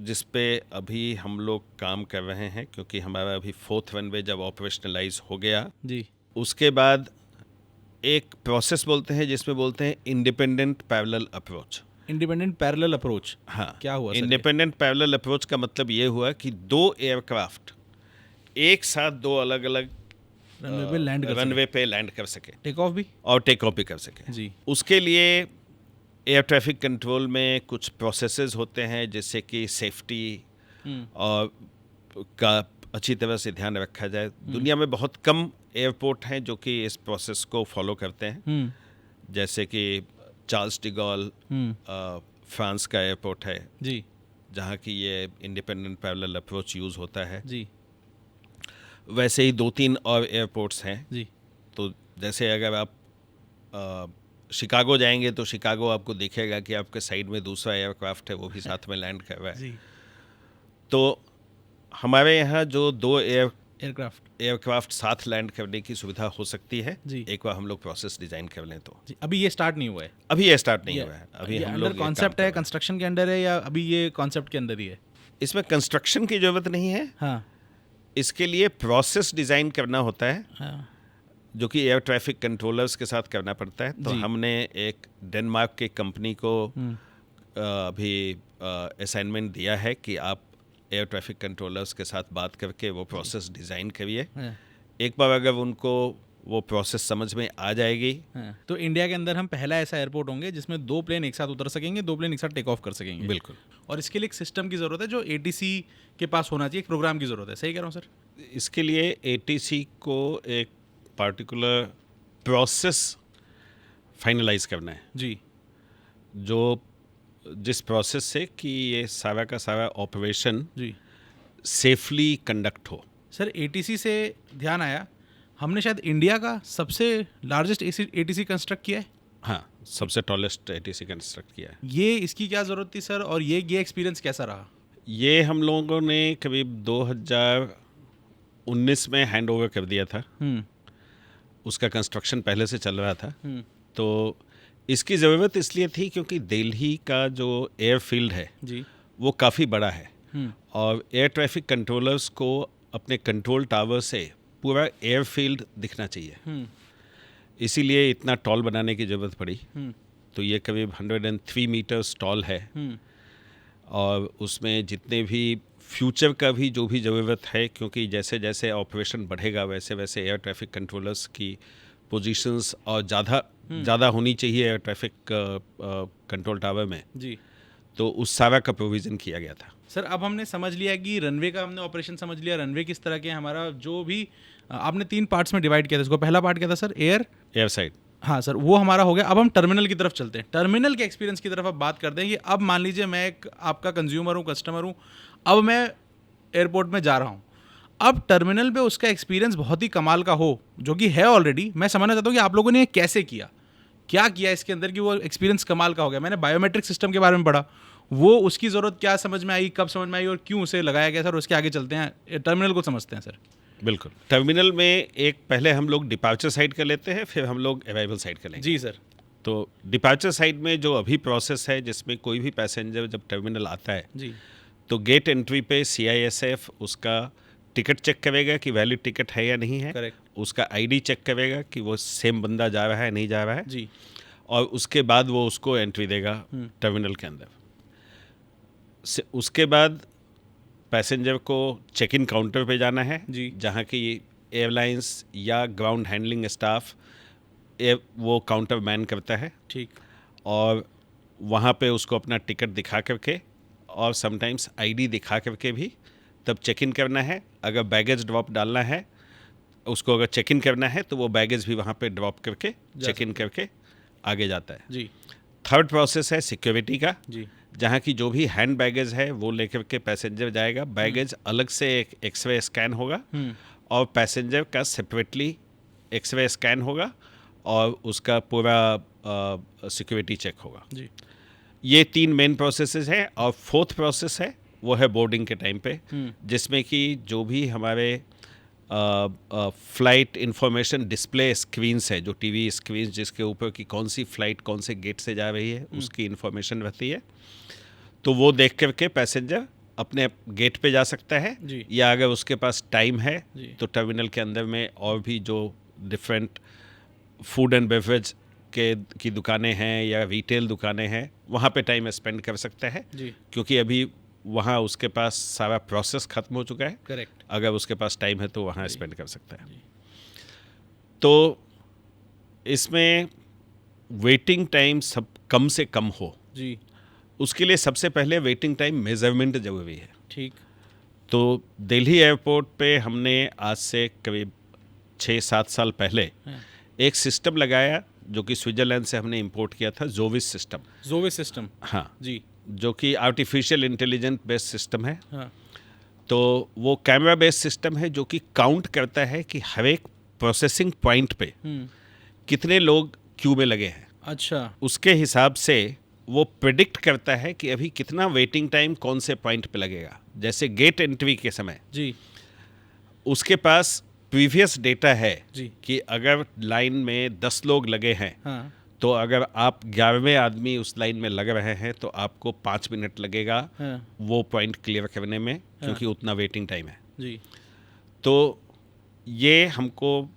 जिस पे अभी हम लोग काम कर रहे हैं, क्योंकि हमारा अभी 4th वन-वे जब ऑपरेशनलाइज हो गया, जी उसके बाद एक प्रोसेस बोलते हैं जिसमें बोलते हैं independent parallel approach. Independent parallel approach. हाँ, क्या हुआ सर ये? इंडिपेंडेंट पैरेलल अप्रोच का मतलब ये हुआ कि 2 एयरक्राफ्ट एक साथ 2 अलग अलग रनवे पे लैंड कर रनवे पे लैंड कर सके टेक ऑफ भी। और टेक ऑफ भी कर सके। जी उसके लिए एयर ट्रैफिक कंट्रोल में कुछ प्रोसेसेस होते हैं जैसे कि सेफ्टी और का अच्छी तरह से ध्यान रखा जाए। दुनिया में बहुत कम एयरपोर्ट हैं जो कि इस प्रोसेस को फॉलो करते हैं, जैसे कि चार्ल्स डिगॉल फ्रांस का एयरपोर्ट है जी जहाँ की ये इंडिपेंडेंट पैरेलल अप्रोच यूज़ होता है। जी वैसे ही 2-3 और एयरपोर्ट्स हैं। जी तो जैसे अगर आप शिकागो जाएंगे तो शिकागो आपको दिखेगा कि आपके साइड में दूसरा एयरक्राफ्ट है, वो भी साथ में लैंड कर रहा है। जी तो हमारे यहाँ जो 2 एयरक्राफ्ट साथ लैंड करने की सुविधा हो सकती है, जी। एक बार हम लोग प्रोसेस डिजाइन कर लें तो। जी अभी ये स्टार्ट नहीं हुआ है। अभी ये स्टार्ट नहीं हुआ है, अभी ये हम अंडर लोग ये काम कॉन्सेप्ट कर है, रहे हैं। कंस्ट्रक्शन के अंडर है या अभी ये कॉन्सेप्ट के अंदर ही है? इसमें कंस्ट्रक्शन की जरूरत नहीं है, हाँ इसके लिए प्रोसेस डिजाइन करना होता है हाँ जो कि एयर ट्रैफिक कंट्रोलर्स के साथ करना पड़ता है। तो जी। हमने एक डेनमार्क की कंपनी को अभी असाइनमेंट दिया है कि आप एयर ट्रैफिक कंट्रोलर्स के साथ बात करके वो प्रोसेस डिज़ाइन करिए। हाँ, एक बार अगर उनको वो प्रोसेस समझ में आ जाएगी हाँ। तो इंडिया के अंदर हम पहला ऐसा एयरपोर्ट होंगे जिसमें 2 प्लेन एक साथ उतर सकेंगे, 2 प्लेन एक साथ टेक ऑफ कर सकेंगे। बिल्कुल। और इसके लिए एक सिस्टम की ज़रूरत है जो ATC के पास होना चाहिए, एक प्रोग्राम की ज़रूरत है। सही कह रहा हूँ सर? इसके लिए ATC को एक पार्टिकुलर प्रोसेस फाइनलाइज करना है, जी जो जिस प्रोसेस से कि ये सारा का सारा ऑपरेशन जी सेफली कंडक्ट हो। सर ATC से ध्यान आया, हमने शायद इंडिया का सबसे लार्जेस्ट ATC कंस्ट्रक्ट किया है। हाँ, सबसे टॉलेस्ट ATC कंस्ट्रक्ट किया है। ये इसकी क्या ज़रूरत थी सर, और ये एक्सपीरियंस कैसा रहा? ये हम लोगों ने करीब 2019 में हैंड ओवर कर दिया था। उसका कंस्ट्रक्शन पहले से चल रहा था। तो इसकी ज़रूरत इसलिए थी क्योंकि दिल्ली का जो एयरफील्ड है जी वो काफ़ी बड़ा है और एयर ट्रैफिक कंट्रोलर्स को अपने कंट्रोल टावर से पूरा एयरफील्ड दिखना चाहिए, इसीलिए इतना टॉल बनाने की ज़रूरत पड़ी। तो ये करीब 103 मीटर्स टॉल है और उसमें जितने भी फ्यूचर का भी जो भी ज़रूरत है, क्योंकि जैसे जैसे ऑपरेशन बढ़ेगा वैसे वैसे एयर ट्रैफिक कंट्रोलर्स की पोजीशंस और ज़्यादा होनी चाहिए एयर ट्रैफिक कंट्रोल टावर में। जी तो उस सारा का प्रोविज़न किया गया था। सर अब हमने समझ लिया कि रनवे का हमने ऑपरेशन समझ लिया, रनवे किस तरह के हमारा जो भी आपने 3 पार्ट्स में डिवाइड किया था इसको। पहला पार्ट क्या था सर? Air side. हाँ सर, वो हमारा हो गया। अब हम टर्मिनल की तरफ चलते हैं। टर्मिनल के एक्सपीरियंस की तरफ अब बात करते हैं कि अब मान लीजिए मैं एक आपका कंज्यूमर हूँ, कस्टमर हूँ, अब मैं एयरपोर्ट में जा रहा हूँ। अब टर्मिनल पे उसका एक्सपीरियंस बहुत ही कमाल का हो, जो कि है ऑलरेडी। मैं समझना चाहता हूँ कि आप लोगों ने ये कैसे किया, क्या किया इसके अंदर कि वो एक्सपीरियंस कमाल का हो गया। मैंने बायोमेट्रिक सिस्टम के बारे में पढ़ा, वो उसकी ज़रूरत क्या समझ में आई, कब समझ में आई और क्यों उसे लगाया गया सर। उसके आगे चलते हैं, टर्मिनल को समझते हैं सर। बिल्कुल। टर्मिनल में एक पहले हम लोग डिपार्चर साइड कर लेते हैं, फिर हम लोग अराइवल साइड कर लेंगे। जी सर। तो डिपार्चर साइड में जो अभी प्रोसेस है जिसमें कोई भी पैसेंजर जब टर्मिनल आता है जी तो गेट एंट्री पे CISF उसका टिकट चेक करेगा कि वैलिड टिकट है या नहीं है। करेक्ट। उसका ID चेक करेगा कि वो सेम बंदा जा रहा है नहीं जा रहा है जी और उसके बाद वो उसको एंट्री देगा टर्मिनल के अंदर। उसके बाद पैसेंजर को चेक इन काउंटर पे जाना है जी। जहाँ की एयरलाइंस या ग्राउंड हैंडलिंग स्टाफ वो काउंटर मैन करता है। ठीक। और वहाँ पे उसको अपना टिकट दिखा करके और समटाइम्स ID दिखा करके भी तब चेक इन करना है। अगर बैगेज ड्रॉप डालना है उसको, अगर चेक इन करना है तो वो बैगेज भी वहाँ पे ड्रॉप करके चेक इन करके आगे जाता है। जी। थर्ड प्रोसेस है सिक्योरिटी का, जी। जहाँ की जो भी हैंड बैगेज है वो लेकर के पैसेंजर जाएगा। बैगेज अलग से एक एक्सरे स्कैन होगा और पैसेंजर का सेपरेटली एक्सरे स्कैन होगा और उसका पूरा सिक्योरिटी चेक होगा। जी। ये 3 मेन प्रोसेसेस हैं और 4th प्रोसेस है वो है बोर्डिंग के टाइम पे, जिसमें कि जो भी हमारे फ्लाइट इंफॉर्मेशन डिस्प्ले स्क्रीन्स है, जो टीवी स्क्रीन जिसके ऊपर की कौन सी फ़्लाइट कौन से गेट से जा रही है उसकी इंफॉर्मेशन रहती है। तो वो देख करके पैसेंजर अपने गेट पे जा सकता है, या अगर उसके पास टाइम है तो टर्मिनल के अंदर में और भी जो डिफरेंट फूड एंड बेवरेज की दुकानें हैं या रिटेल दुकानें हैं वहाँ पे टाइम स्पेंड कर सकता है, क्योंकि अभी वहाँ उसके पास सारा प्रोसेस ख़त्म हो चुका है। करेक्ट। अगर उसके पास टाइम है तो वहाँ स्पेंड कर सकता है। तो इसमें वेटिंग टाइम सब कम से कम हो जी, उसके लिए सबसे पहले वेटिंग टाइम मेजरमेंट ज़रूरी है। ठीक। तो दिल्ली एयरपोर्ट पे हमने आज से करीब 6-7 साल पहले एक सिस्टम लगाया जो कि स्विट्ज़रलैंड से हमने इंपोर्ट किया था, जोविस सिस्टम। हाँ जी, जो कि आर्टिफिशियल इंटेलिजेंट बेस्ड सिस्टम है। हाँ। तो वो कैमरा बेस्ड सिस्टम है जो कि काउंट करता है कि हर एक प्रोसेसिंग पॉइंट पे कितने लोग क्यू में लगे हैं। अच्छा। उसके हिसाब से वो प्रिडिक्ट करता है कि अभी कितना वेटिंग टाइम कौन से पॉइंट पे लगेगा। जैसे गेट एंट्री के समय जी, उसके पास प्रीवियस डेटा है जी कि अगर लाइन में 10 लोग लगे हैं, हाँ, तो अगर आप 11वें आदमी उस लाइन में लग रहे हैं तो आपको 5 मिनट लगेगा हाँ, वो पॉइंट क्लियर करने में, क्योंकि उतना वेटिंग टाइम है। जी, तो ये हमको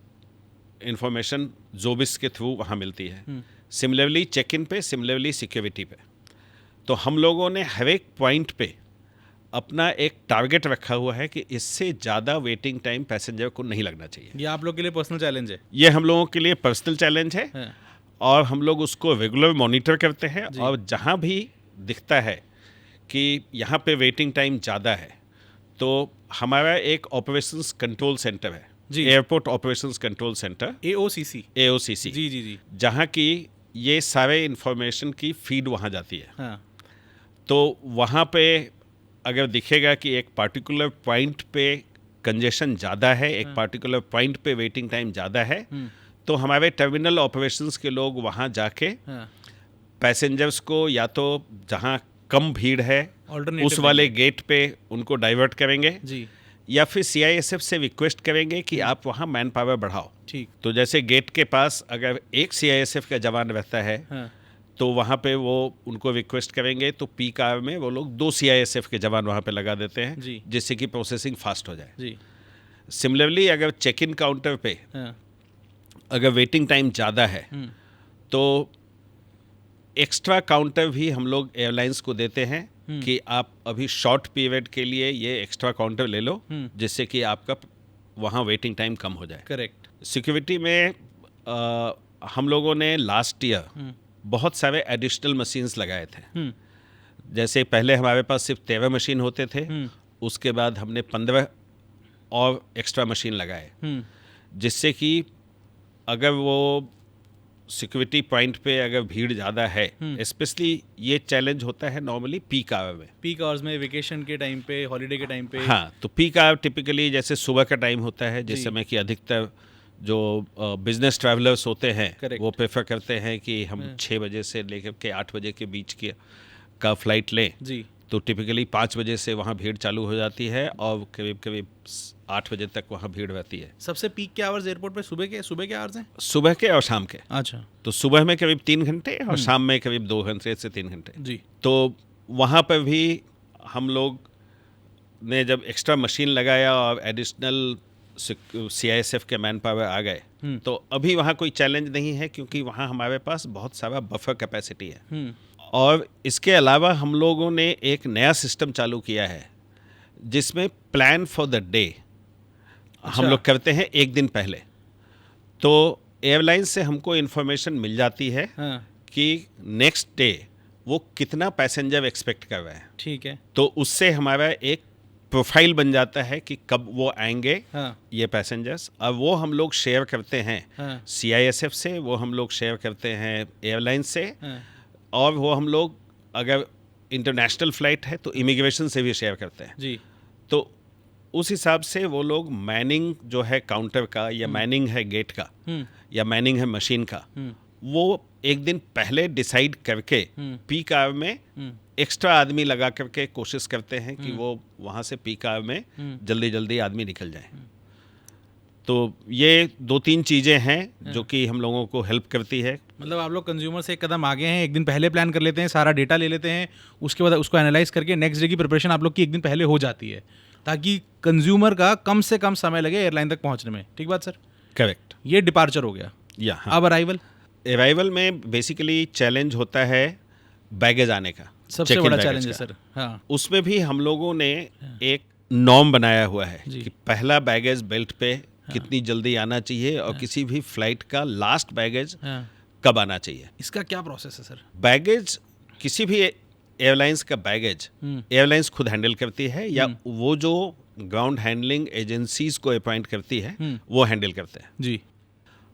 इंफॉर्मेशन जोबिस के थ्रू वहाँ मिलती है। सिमिलरली चेक इन पे, सिमिलरली सिक्योरिटी पे। तो हम लोगों ने हर एक पॉइंट पे अपना एक टारगेट रखा हुआ है कि इससे ज़्यादा वेटिंग टाइम पैसेंजर को नहीं लगना चाहिए। ये आप लोग के लिए पर्सनल चैलेंज है? ये हम लोगों के लिए पर्सनल चैलेंज है, हाँ, और हम लोग उसको रेगुलर मॉनिटर करते हैं। और जहाँ भी दिखता है कि यहाँ पे वेटिंग टाइम ज़्यादा है तो हमारा एक ऑपरेशंस कंट्रोल सेंटर है, airport operations control centre, AOCC, जी, जहाँ की ये सारे इंफॉर्मेशन की फीड वहाँ जाती है। हाँ, तो वहाँ पे अगर दिखेगा कि एक पार्टिकुलर पॉइंट पे कंजेशन ज़्यादा है, एक पार्टिकुलर पॉइंट पे वेटिंग टाइम ज़्यादा है, तो हमारे टर्मिनल ऑपरेशंस के लोग वहाँ जाके पैसेंजर्स को या तो जहाँ कम भीड़ है उस वाले गेट पे उनको डाइवर्ट करेंगे जी, या फिर CISF से रिक्वेस्ट करेंगे कि आप वहाँ मैन पावर बढ़ाओ। ठीक। तो जैसे गेट के पास अगर एक CISF का जवान रहता है, हाँ, तो वहाँ पे वो उनको रिक्वेस्ट करेंगे तो पीक आवर में वो लोग 2 CISF के जवान वहाँ पे लगा देते हैं, जिससे कि प्रोसेसिंग फास्ट हो जाए। सिमिलरली अगर चेक इन काउंटर पे अगर वेटिंग टाइम ज़्यादा है तो एक्स्ट्रा काउंटर भी हम लोग एयरलाइंस को देते हैं कि आप अभी शॉर्ट पीरियड के लिए ये एक्स्ट्रा काउंटर ले लो, जिससे कि आपका वहाँ वेटिंग टाइम कम हो जाए। करेक्ट। सिक्योरिटी में हम लोगों ने लास्ट ईयर बहुत सारे एडिशनल मशीन्स लगाए थे। जैसे पहले हमारे पास सिर्फ 13 मशीन होते थे, उसके बाद हमने 15 और एक्स्ट्रा मशीन लगाए, जिससे कि अगर वो सिक्योरिटी पॉइंट पे अगर भीड़ ज़्यादा है, स्पेशली ये चैलेंज होता है नॉर्मली पीक आवर में, पीक आवर्स में, वेकेशन के टाइम पे, हॉलीडे के टाइम पे। हाँ, तो पीक आवर टिपिकली जैसे सुबह का टाइम होता है, जिस समय कि अधिकतर जो बिजनेस ट्रैवलर्स होते हैं वो प्रेफर करते हैं कि हम 6 बजे से लेकर के 8 बजे के बीच का फ्लाइट लें जी। तो टिपिकली 5 बजे से वहाँ भीड़ चालू हो जाती है और करीब 8 बजे तक वहाँ भीड़ रहती है। सबसे पीक के आवर्स एयरपोर्ट पे सुबह के आवर्स हैं? सुबह के और शाम के। अच्छा। तो सुबह में करीब 3 घंटे और शाम में करीब 2 घंटे से 3 घंटे जी। तो वहाँ पर भी हम लोग ने जब एक्स्ट्रा मशीन लगाया और एडिशनल CISF के मैन पावर आ गए, तो अभी वहाँ कोई चैलेंज नहीं है, क्योंकि वहाँ हमारे पास बहुत सारा बफर कैपेसिटी है। और इसके अलावा हम लोगों ने एक नया सिस्टम चालू किया है जिसमें प्लान फॉर द डे हम लोग करते हैं एक दिन पहले। तो एयरलाइन से हमको इन्फॉर्मेशन मिल जाती है कि नेक्स्ट डे वो कितना पैसेंजर एक्सपेक्ट कर रहे हैं। ठीक है। तो उससे हमारा एक प्रोफाइल बन जाता है कि कब वो आएंगे ये पैसेंजर्स, और वो हम लोग शेयर करते हैं CISF से, वो हम लोग शेयर करते हैं एयरलाइन से, और वो हम लोग अगर इंटरनेशनल फ़्लाइट है तो इमिग्रेशन से भी शेयर करते हैं जी। तो उस हिसाब से वो लोग मैनिंग जो है काउंटर का, या मैनिंग है गेट का, या मैनिंग है मशीन का, वो एक दिन पहले डिसाइड करके पीक आवर में एक्स्ट्रा आदमी लगा करके कोशिश करते हैं कि वो वहाँ से पीक आवर में जल्दी जल्दी आदमी निकल जाए। तो ये 2-3 चीज़ें हैं जो कि हम लोगों को हेल्प करती है। मतलब आप लोग कंज्यूमर से एक कदम आगे हैं, एक दिन पहले प्लान कर लेते हैं, सारा डेटा ले लेते हैं, उसके बाद उसको एनालाइज करके नेक्स्ट डे की प्रिपरेशन आप लोग की एक दिन पहले हो जाती है, ताकि कंज्यूमर का कम से कम समय लगे एयरलाइन तक पहुंचने में। ठीक बात सर? करेक्ट। ये डिपार्चर हो गया। हाँ। अब अराइवल में बेसिकली चैलेंज होता है बैगेज आने का, सबसे बड़ा चैलेंज है सर। हाँ, उसमें भी हम लोगों ने एक नॉर्म बनाया हुआ है जी। कि पहला बैगेज बेल्ट पे कितनी जल्दी आना चाहिए और किसी भी फ्लाइट का लास्ट बैगेज हाँ। कब आना चाहिए। इसका क्या प्रोसेस है सर? बैगेज किसी भी एयरलाइंस का बैगेज एयरलाइंस खुद हैंडल करती है या वो जो ग्राउंड हैंडलिंग एजेंसीज को अपॉइंट करती है वो हैंडल करते हैं जी।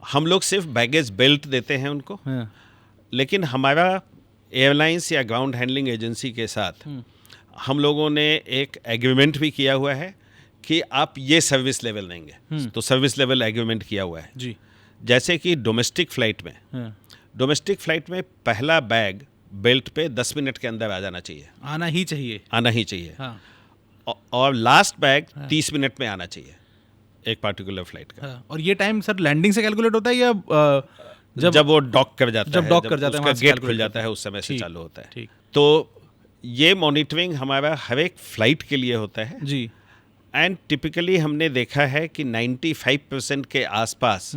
हम लोग सिर्फ बैगेज बेल्ट देते हैं उनको। हाँ। लेकिन हमारा एयरलाइंस या ग्राउंड हैंडलिंग एजेंसी के साथ हम लोगों ने एक एग्रीमेंट भी किया हुआ है कि आप ये सर्विस लेवल देंगे, तो सर्विस लेवल एग्रीमेंट किया हुआ है जी। जैसे कि डोमेस्टिक फ्लाइट में हाँ। डोमेस्टिक फ्लाइट में पहला बैग बेल्ट पे 10 मिनट के अंदर आ जाना चाहिए, आना ही चाहिए। आना ही चाहिए। हाँ। और लास्ट बैग 30 मिनट में आना चाहिए एक पार्टिकुलर फ्लाइट का। हाँ। और ये टाइम सर लैंडिंग से कैलकुलेट होता है या जब वो डॉक कर जाता जब है, डॉक कर जाता है उसका वहाँ से गेट calculate खुल जाता है, करते उस समय से ठीक, चालू होता है। ठीक। तो ये मॉनिटरिंग हमारा हर एक फ्लाइट के लिए होता है जी। एंड टिपिकली हमने देखा है कि 95% के आसपास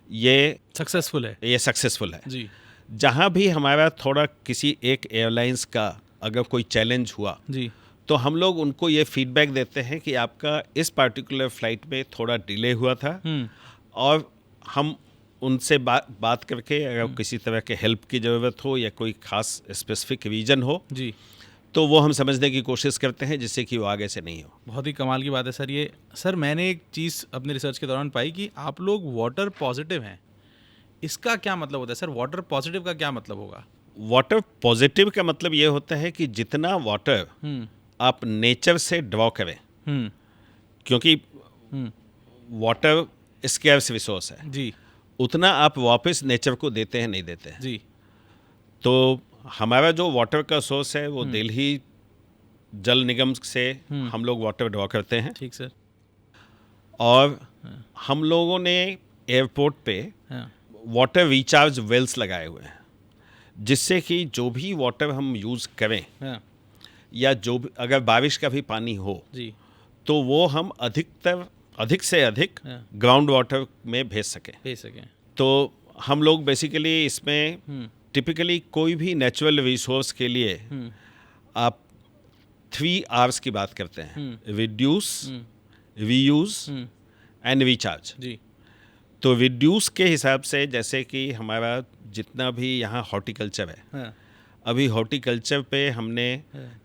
ये सक्सेसफुल है। ये सक्सेसफुल है। जी। जहाँ भी हमारा थोड़ा किसी एक एयरलाइंस का अगर कोई चैलेंज हुआ जी। तो हम लोग उनको ये फीडबैक देते हैं कि आपका इस पार्टिकुलर फ्लाइट में थोड़ा डिले हुआ था और हम उनसे बात करके अगर किसी तरह के हेल्प की ज़रूरत हो या कोई खास स्पेसिफिक रीजन हो जी। तो वो हम समझने की कोशिश करते हैं जिससे कि वो आगे से नहीं हो। बहुत ही कमाल की बात है सर ये। सर मैंने एक चीज़ अपने रिसर्च के दौरान पाई कि आप लोग वाटर पॉजिटिव हैं। इसका क्या मतलब होता है सर? वाटर पॉजिटिव का क्या मतलब होगा? वाटर पॉजिटिव का मतलब ये होता है कि जितना वाटर आप नेचर से ड्रॉ करें, क्योंकि वाटर स्कैर्स रिसोर्स है जी। उतना आप वापस नेचर को देते हैं नहीं देते हैं। जी। तो हमारा जो वाटर का सोर्स है वो दिल्ली जल निगम से हम लोग वाटर ड्रॉ करते हैं। ठीक सर। और हम लोगों ने एयरपोर्ट पे वाटर रिचार्ज वेल्स लगाए हुए हैं जिससे कि जो भी वाटर हम यूज़ करें या जो भी अगर बारिश का भी पानी हो जी तो वो हम अधिक से अधिक ग्राउंड वाटर में भेज सकें। तो हम लोग बेसिकली इसमें टिपिकली कोई भी नेचुरल रिसोर्स के लिए आप 3 R's की बात करते हैं, रिड्यूस, रीयूज एंड रिचार्ज। जी। तो रिड्यूस के हिसाब से जैसे कि हमारा जितना भी यहाँ हॉर्टिकल्चर है, अभी हॉर्टिकल्चर पे हमने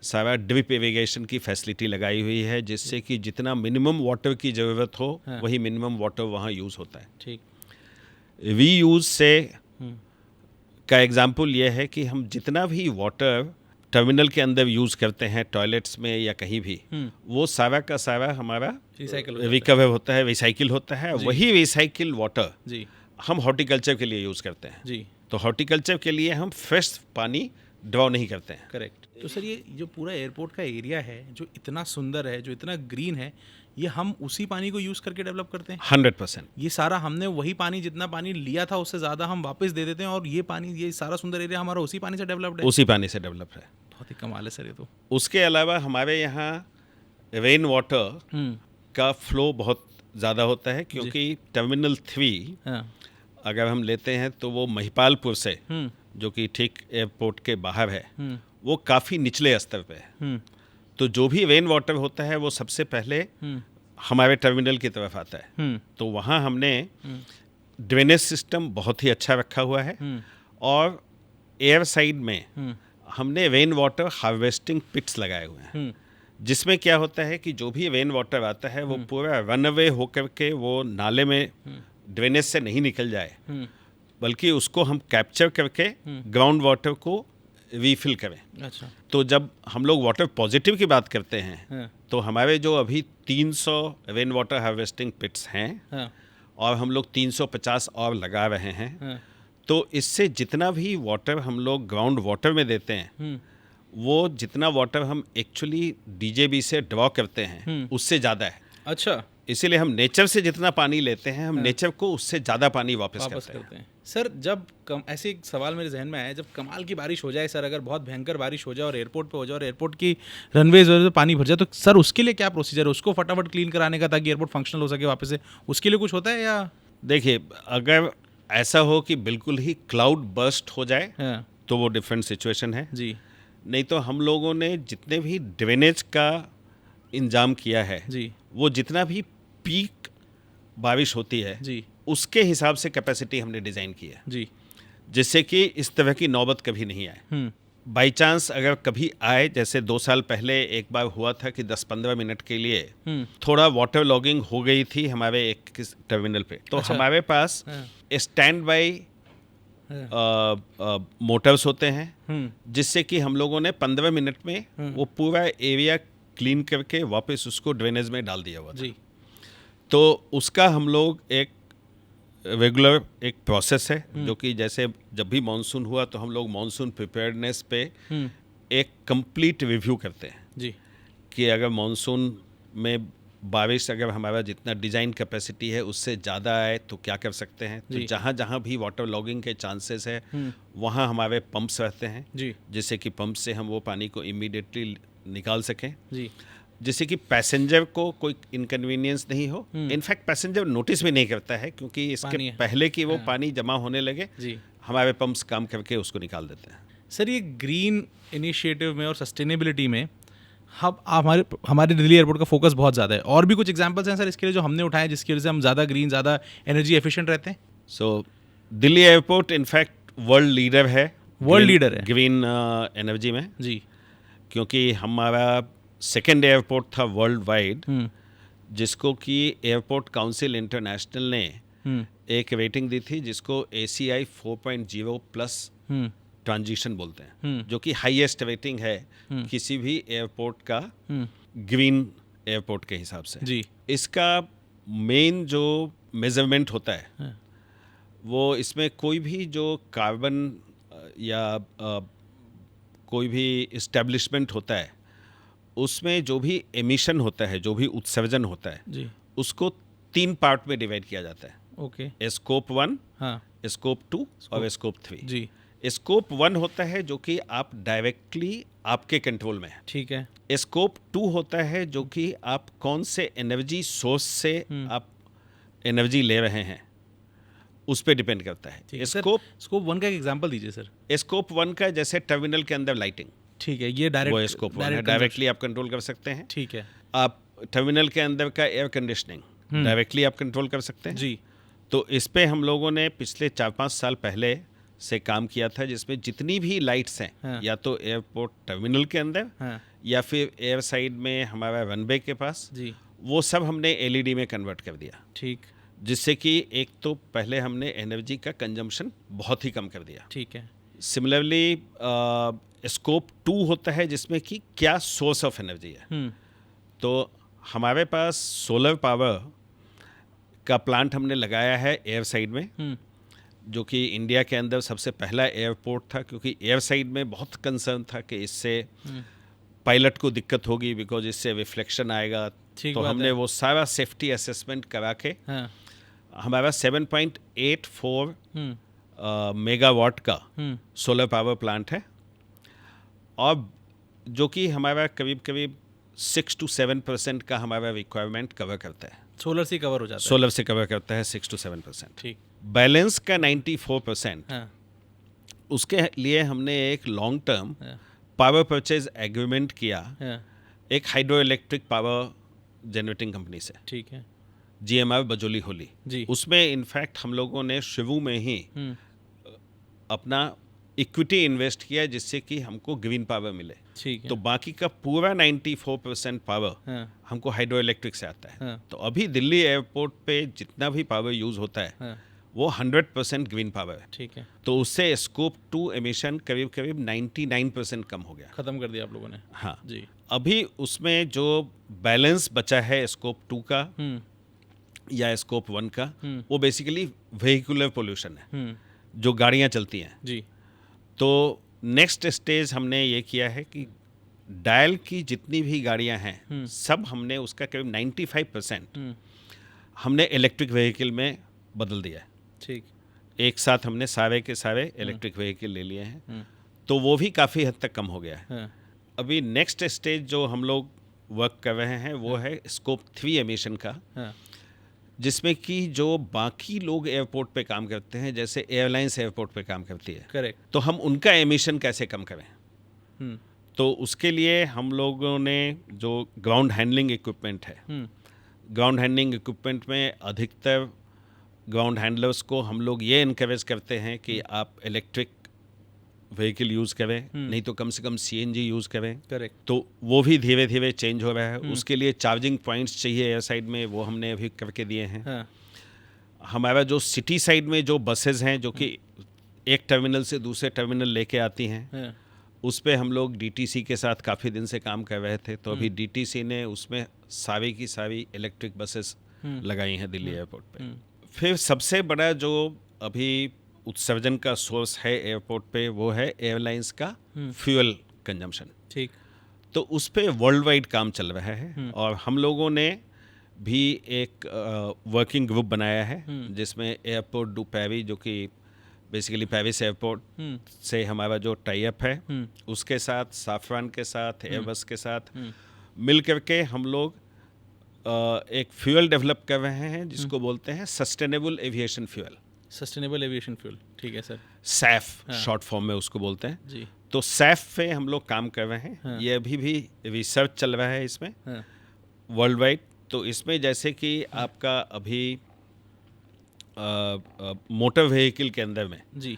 सारा ड्रिप इरिगेशन की फैसिलिटी लगाई हुई है जिससे कि जितना मिनिमम वाटर की ज़रूरत हो वही मिनिमम वाटर वहाँ यूज़ होता है। ठीक। रीयूज से का एग्जाम्पल ये है कि हम जितना भी वाटर टर्मिनल के अंदर यूज़ करते हैं टॉयलेट्स में या कहीं भी, वो सारा का सारा हमारा रिकवर होता है, रिसाइकिल होता है। वही रिसाइकिल वाटर जी हम हॉर्टिकल्चर के लिए यूज़ करते हैं। जी। तो हॉर्टिकल्चर के लिए हम फ्रेश पानी ड्रॉ नहीं करते हैं। करेक्ट। तो सर ये जो पूरा एयरपोर्ट का एरिया है जो इतना सुंदर है, जो इतना ग्रीन है, ये हम उसी पानी को यूज़ करके डेवलप करते हैं? 100%। ये सारा हमने वही पानी, जितना पानी लिया था उससे ज़्यादा हम वापस दे देते हैं और ये पानी, ये सारा सुंदर एरिया हमारा उसी पानी से डेवलप्ड है? उसी पानी से डेवलप है। बहुत ही कमाल है सर ये तो। उसके अलावा हमारे यहाँ रेन वाटर का फ्लो बहुत ज़्यादा होता है क्योंकि टर्मिनल 3 अगर हम लेते हैं तो वो महिपालपुर से जो कि ठीक एयरपोर्ट के बाहर है, वो काफ़ी निचले स्तर पे है। तो जो भी रेन वाटर होता है वो सबसे पहले हमारे टर्मिनल की तरफ आता है। तो वहाँ हमने ड्रेनेज सिस्टम बहुत ही अच्छा रखा हुआ है और एयर साइड में हमने रेन वाटर हार्वेस्टिंग पिट्स लगाए हुए हैं जिसमें क्या होता है कि जो भी रेन वाटर आता है वो पूरा रन अवे होकर के वो नाले में ड्रेनेज से नहीं निकल जाए, बल्कि उसको हम कैप्चर करके ग्राउंड वाटर को रीफिल करें। अच्छा। तो जब हम लोग वाटर पॉजिटिव की बात करते हैं तो हमारे जो अभी 300 रेन वाटर हार्वेस्टिंग पिट्स हैं और हम लोग 350 और लगा रहे हैं। तो इससे जितना भी वाटर हम लोग ग्राउंड वाटर में देते हैं वो जितना वाटर हम एक्चुअली डीजेबी से ड्रॉ करते हैं उससे ज़्यादा है। अच्छा। इसीलिए हम नेचर से जितना पानी लेते हैं, हम नेचर को उससे ज़्यादा पानी वापस करते हैं। सर जब ऐसे एक सवाल मेरे जहन में आया, जब कमाल की बारिश हो जाए सर, अगर बहुत भयंकर बारिश हो जाए और एयरपोर्ट पे हो जाए और एयरपोर्ट की रनवेज वजह से पानी भर जाए, तो सर उसके लिए क्या प्रोसीजर है? उसको फटाफट क्लीन कराने का, ताकि एयरपोर्ट फंक्शनल हो सके वापस से, उसके लिए कुछ होता है या? देखिए, अगर ऐसा हो कि बिल्कुल ही क्लाउड बर्स्ट हो जाए हाँ, तो वो डिफरेंट सिचुएशन है जी नहीं तो हम लोगों ने जितने भी ड्रेनेज का इंतजाम किया है, जी वो जितना भी पीक बारिश होती है जी उसके हिसाब से कैपेसिटी हमने डिज़ाइन की है, जी जिससे कि इस तरह की नौबत कभी नहीं आए। बाई चांस अगर कभी आए, जैसे 2 साल पहले एक बार हुआ था कि 10-15 मिनट के लिए थोड़ा वाटर लॉगिंग हो गई थी हमारे एक टर्मिनल पे, तो अच्छा। हमारे पास हाँ, स्टैंड बाई मोटर्स होते हैं, हम्म जिससे कि हम लोगों ने 15 मिनट में वो पूरा एरिया क्लीन करके वापस उसको ड्रेनेज में डाल दिया हुआ था। जी तो उसका हम लोग एक रेगुलर एक प्रोसेस है, जो कि जैसे जब भी मानसून हुआ तो हम लोग मानसून प्रिपेयर्डनेस पे एक कंप्लीट रिव्यू करते हैं जी कि अगर मानसून में बारिश अगर हमारा जितना डिज़ाइन कैपेसिटी है उससे ज़्यादा आए तो क्या कर सकते हैं। तो जी। जहाँ जहाँ भी वाटर लॉगिंग के चांसेस है वहाँ हमारे पंप्स रहते हैं, जी जिससे कि पंप से हम वो पानी को इमीडिएटली निकाल सकें, जी जिससे कि पैसेंजर को कोई इनकन्वीनियंस नहीं हो। इनफैक्ट पैसेंजर नोटिस भी नहीं करता है, क्योंकि पानी इसके है। पहले कि वो पानी जमा होने लगे जी हमारे पंप्स काम करके उसको निकाल देते हैं। सर, ये ग्रीन इनिशिएटिव में और सस्टेनेबिलिटी में हम हमारे दिल्ली एयरपोर्ट का फोकस बहुत ज़्यादा है, और भी कुछ एग्जांपल्स हैं सर इसके लिए जो हमने उठाए, जिसकी वजह से हम ज़्यादा ग्रीन, ज़्यादा एनर्जी एफिशिएंट रहते हैं? So Delhi airport in fact world leader है, ग्रीन एनर्जी में, जी क्योंकि हमारा सेकेंड एयरपोर्ट था वर्ल्ड वाइड जिसको कि एयरपोर्ट काउंसिल इंटरनेशनल ने एक रेटिंग दी थी, जिसको ACI 4.0 प्लस ट्रांजिशन बोलते हैं, जो कि हाईएस्ट रेटिंग है किसी भी एयरपोर्ट का ग्रीन एयरपोर्ट के हिसाब से। जी इसका मेन जो मेजरमेंट होता है वो इसमें कोई भी जो कार्बन या कोई भी इस्टेब्लिशमेंट होता है उसमें जो भी एमिशन होता है, जो भी उत्सर्जन होता है, जी उसको 3 पार्ट में डिवाइड किया जाता है। ओके स्कोप 1, हाँ स्कोप 2 और स्कोप 3। जी स्कोप 1 होता है जो कि आप डायरेक्टली आपके कंट्रोल में है। ठीक है स्कोप 2 होता है जो कि आप कौन से एनर्जी सोर्स से आप एनर्जी ले रहे हैं उस पर डिपेंड करता है। स्कोप 1 का एक एग्जांपल दीजिए सर। स्कोप 1 का जैसे टर्मिनल के अंदर लाइटिंग, ठीक है, ये डायरेक्ट वो स्कोप 1 है, डायरेक्टली आप कंट्रोल कर सकते हैं। ठीक है आप टर्मिनल के अंदर का एयर कंडीशनिंग डायरेक्टली आप कंट्रोल कर सकते हैं जी। तो इस पे हम लोगों ने पिछले 4-5 साल पहले से काम किया था, जिसमें जितनी भी लाइट्स हैं हाँ। या तो एयरपोर्ट टर्मिनल के अंदर हाँ या फिर एयर साइड में हमारा रनवे के पास, जी वो सब हमने LED में कन्वर्ट कर दिया, ठीक जिससे कि एक तो पहले हमने एनर्जी का कंजम्पशन बहुत ही कम कर दिया। ठीक है सिमिलरली स्कोप 2 होता है जिसमें कि क्या सोर्स ऑफ एनर्जी है। तो हमारे पास सोलर पावर का प्लांट हमने लगाया है एयर साइड में, जो कि इंडिया के अंदर सबसे पहला एयरपोर्ट था, क्योंकि एयर साइड में बहुत कंसर्न था कि इससे पायलट को दिक्कत होगी, बिकॉज इससे रिफ्लेक्शन आएगा। ठीक तो बात हमने है। वो सारा सेफ्टी असेसमेंट करा के हाँ हमारा 7.84 मेगावाट का सोलर पावर प्लांट है, और जो कि हमारा करीब करीब 6 to 7% का हमारा रिक्वायरमेंट कवर करता है। सोलर से कवर हो जाता है। सोलर से कवर करता है 6 to 7%। ठीक बैलेंस का 94%, हाँ उसके लिए हमने एक लॉन्ग टर्म हाँ पावर परचेज एग्रीमेंट किया हाँ एक hydro electric power generating company से, ठीक है GMR बजोली होली। जी उसमें इनफैक्ट हम लोगों ने शुरू में ही अपना इक्विटी इन्वेस्ट किया, जिससे कि हमको ग्रीन पावर मिले। ठीक है तो बाकी का पूरा 94% पावर हाँ हमको हाइड्रो इलेक्ट्रिक से आता है। हाँ तो अभी दिल्ली एयरपोर्ट पे जितना भी पावर यूज़ होता है हाँ वो 100% ग्रीन पावर है। ठीक है, तो उससे स्कोप 2 एमिशन करीब करीब 99% कम हो गया। खत्म कर दिया आप लोगों ने। हाँ, जी अभी उसमें जो बैलेंस बचा है स्कोप 2 का या स्कोप 1 का, वो बेसिकली व्हीकुलर पोल्यूशन है, जो गाड़ियाँ चलती हैं। जी तो नेक्स्ट स्टेज हमने ये किया है कि डायल की जितनी भी गाड़ियां हैं सब हमने उसका करीब 95% हमने इलेक्ट्रिक व्हीकल में बदल दिया है। ठीक। एक साथ हमने सारे के सारे इलेक्ट्रिक व्हीकल ले लिए हैं, तो वो भी काफ़ी हद तक कम हो गया है। हाँ, अभी नेक्स्ट स्टेज जो हम लोग वर्क कर रहे हैं वो है स्कोप 3 एमिशन का, हाँ, जिसमें कि जो बाकी लोग एयरपोर्ट पे काम करते हैं, जैसे एयरलाइंस एयरपोर्ट पे काम करती है, करेक्ट। तो हम उनका एमिशन कैसे कम करें। हम्म, तो उसके लिए हम लोगों ने जो ग्राउंड हैंडलिंग इक्विपमेंट है, ग्राउंड हैंडलिंग इक्विपमेंट में अधिकतर ग्राउंड हैंडलर्स को हम लोग ये इनकरेज करते हैं कि आप इलेक्ट्रिक व्हीकल यूज़ करें, नहीं तो कम से कम CNG यूज़ करें। करेक्ट। तो वो भी धीरे धीरे चेंज हो रहा है। उसके लिए चार्जिंग पॉइंट्स चाहिए एयर साइड में, वो हमने अभी करके दिए हैं। हाँ, हमारा जो सिटी साइड में जो बसेस हैं जो कि एक टर्मिनल से दूसरे टर्मिनल लेके आती हैं, हाँ, उस पे हम लोग DTC के साथ काफ़ी दिन से काम कर रहे थे। तो अभी DTC ने उसमें सारी की सारी इलेक्ट्रिक बसेस लगाई हैं दिल्ली एयरपोर्ट पे। फिर सबसे बड़ा जो अभी उत्सर्जन का सोर्स है एयरपोर्ट पे वो है एयरलाइंस का फ्यूल कंजम्पशन। ठीक। तो उस पे वर्ल्ड वाइड काम चल रहा है और हम लोगों ने भी एक वर्किंग ग्रुप बनाया है जिसमें एयरपोर्ट डू पेरिस, जो कि बेसिकली पेरिस एयरपोर्ट से हमारा जो टाई अप है, उसके साथ, साफरान के साथ, एयरबस के साथ मिल करके हम लोग एक फ्यूल डेवलप कर रहे हैं जिसको बोलते हैं sustainable aviation fuel. Sustainable aviation fuel, ठीक है सर। सैफ शॉर्ट फॉर्म में उसको बोलते हैं जी। तो सैफ पे हम लोग काम कर रहे हैं। ये अभी भी रिसर्च चल रहा है इसमें वर्ल्ड वाइड। तो इसमें जैसे कि आपका अभी मोटर व्हीकल के अंदर में जी।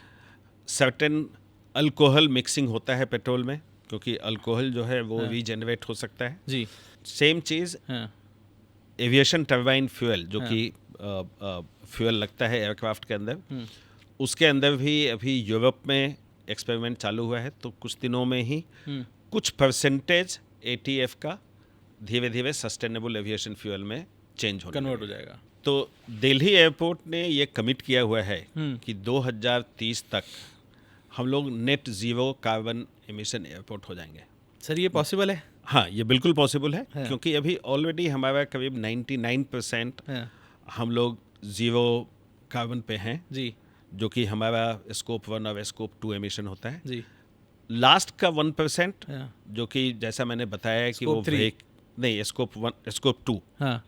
सर्टेन अल्कोहल मिक्सिंग होता है पेट्रोल में, क्योंकि अल्कोहल जो है वो रीजनरेट हो सकता है। जी। सेम चीज़ एविएशन टर्बाइन फ्यूल, जो कि फ्यूल लगता है एयरक्राफ्ट के अंदर, उसके अंदर भी अभी यूरोप में एक्सपेरिमेंट चालू हुआ है। तो कुछ दिनों में ही कुछ परसेंटेज ATF का धीरे धीरे सस्टेनेबल एविएशन फ्यूल में चेंज कन्वर्ट हो जाएगा। तो दिल्ली एयरपोर्ट ने ये कमिट किया हुआ है कि 2030 तक हम लोग net zero carbon emission airport हो जाएंगे। सर ये पॉसिबल है? हाँ, ये बिल्कुल पॉसिबल है, क्योंकि अभी ऑलरेडी हमारा करीब 99% हम लोग ज़ीरो कार्बन पे हैं जी, जो कि हमारा स्कोप 1 और स्कोप 2 एमिशन होता है जी। लास्ट का 1%, जो कि जैसा मैंने बताया कि वो नहीं, स्कोप 1 स्कोप 2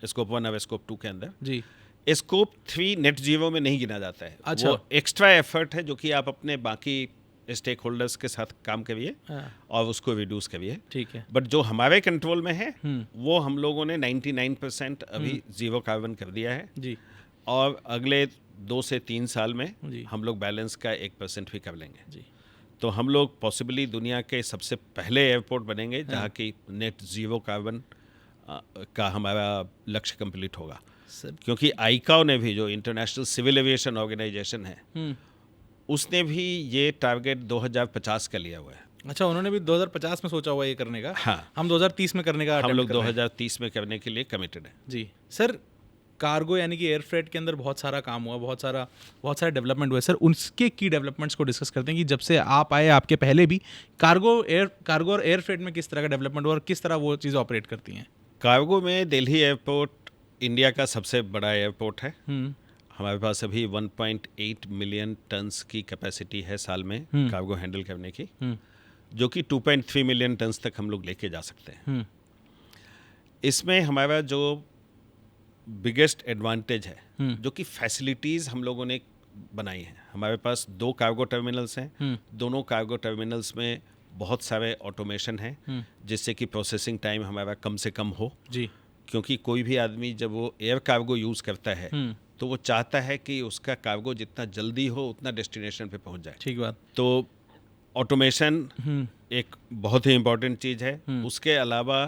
स्कोप 1 और स्कोप 2 के अंदर जी। स्कोप 3 नेट जीरो में नहीं गिना जाता है। अच्छा। वो एक्स्ट्रा एफर्ट है जो कि आप अपने बाकी स्टेक होल्डर्स के साथ काम करिए और उसको रिड्यूस करिए। ठीक है। बट जो हमारे कंट्रोल में है वो हम लोगों ने 99% अभी जीरो कार्बन कर दिया है जी। और अगले 2 से 3 साल में जी। हम लोग बैलेंस का 1% भी कर लेंगे जी। तो हम लोग पॉसिबली दुनिया के सबसे पहले एयरपोर्ट बनेंगे जहाँ की नेट जीरो कार्बन का हमारा लक्ष्य कंप्लीट होगा। क्योंकि आईकाओ ने भी, जो इंटरनेशनल सिविल एविएशन ऑर्गेनाइजेशन है, उसने भी ये टारगेट 2050 का लिया हुआ है। अच्छा, उन्होंने भी 2050 में सोचा हुआ ये करने का। हाँ, हम 2030 में करने का हम लोग 2030 में करने के लिए कमिटेड है। जी सर, कार्गो यानी कि एयर फ्रेट के अंदर बहुत सारा काम हुआ, बहुत सारे डेवलपमेंट हुए सर। उसके की डेवलपमेंट्स को डिस्कस करते हैं कि जब से आप आए, आपके पहले भी कार्गो और एयर फ्रेट में किस तरह का डेवलपमेंट हुआ और किस तरह वो चीज़ ऑपरेट करती हैं। कार्गो में दिल्ली एयरपोर्ट इंडिया का सबसे बड़ा एयरपोर्ट है। हमारे पास अभी 1.8 मिलियन टन्स की कैपेसिटी है साल में कार्गो हैंडल करने की, जो कि 2.3 मिलियन टन्स तक हम लोग लेके जा सकते हैं। इसमें हमारा जो बिगेस्ट एडवांटेज है, जो कि फैसिलिटीज़ हम लोगों ने बनाई हैं। हमारे पास 2 कार्गो टर्मिनल्स हैं। दोनों कार्गो टर्मिनल्स में बहुत सारे ऑटोमेशन है जिससे कि प्रोसेसिंग टाइम हमारा कम से कम हो जी। क्योंकि कोई भी आदमी जब वो एयर कार्गो यूज़ करता है तो वो चाहता है कि उसका कार्गो जितना जल्दी हो उतना डेस्टिनेशन पे पहुंच जाए। ठीक बात। तो ऑटोमेशन एक बहुत ही इम्पोर्टेंट चीज़ है। उसके अलावा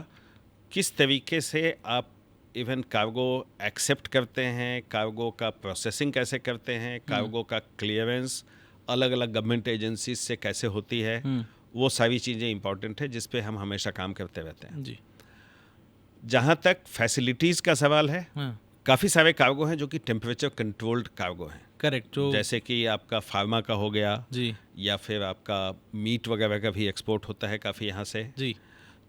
किस तरीके से आप इवन कार्गो एक्सेप्ट करते हैं, कार्गो का प्रोसेसिंग कैसे करते हैं, कार्गो का क्लियरेंस अलग अलग गवर्नमेंट एजेंसीज से कैसे होती है, वो सारी चीज़ें इंपॉर्टेंट है जिस पे हम हमेशा काम करते रहते हैं जी। जहाँ तक फैसिलिटीज़ का सवाल है, काफ़ी सारे कार्गो हैं जो कि टेम्परेचर कंट्रोल्ड कार्गो हैं। करेक्ट। जैसे कि आपका फार्मा का हो गया जी, या फिर आपका मीट वगैरह का भी एक्सपोर्ट होता है काफ़ी यहाँ से जी।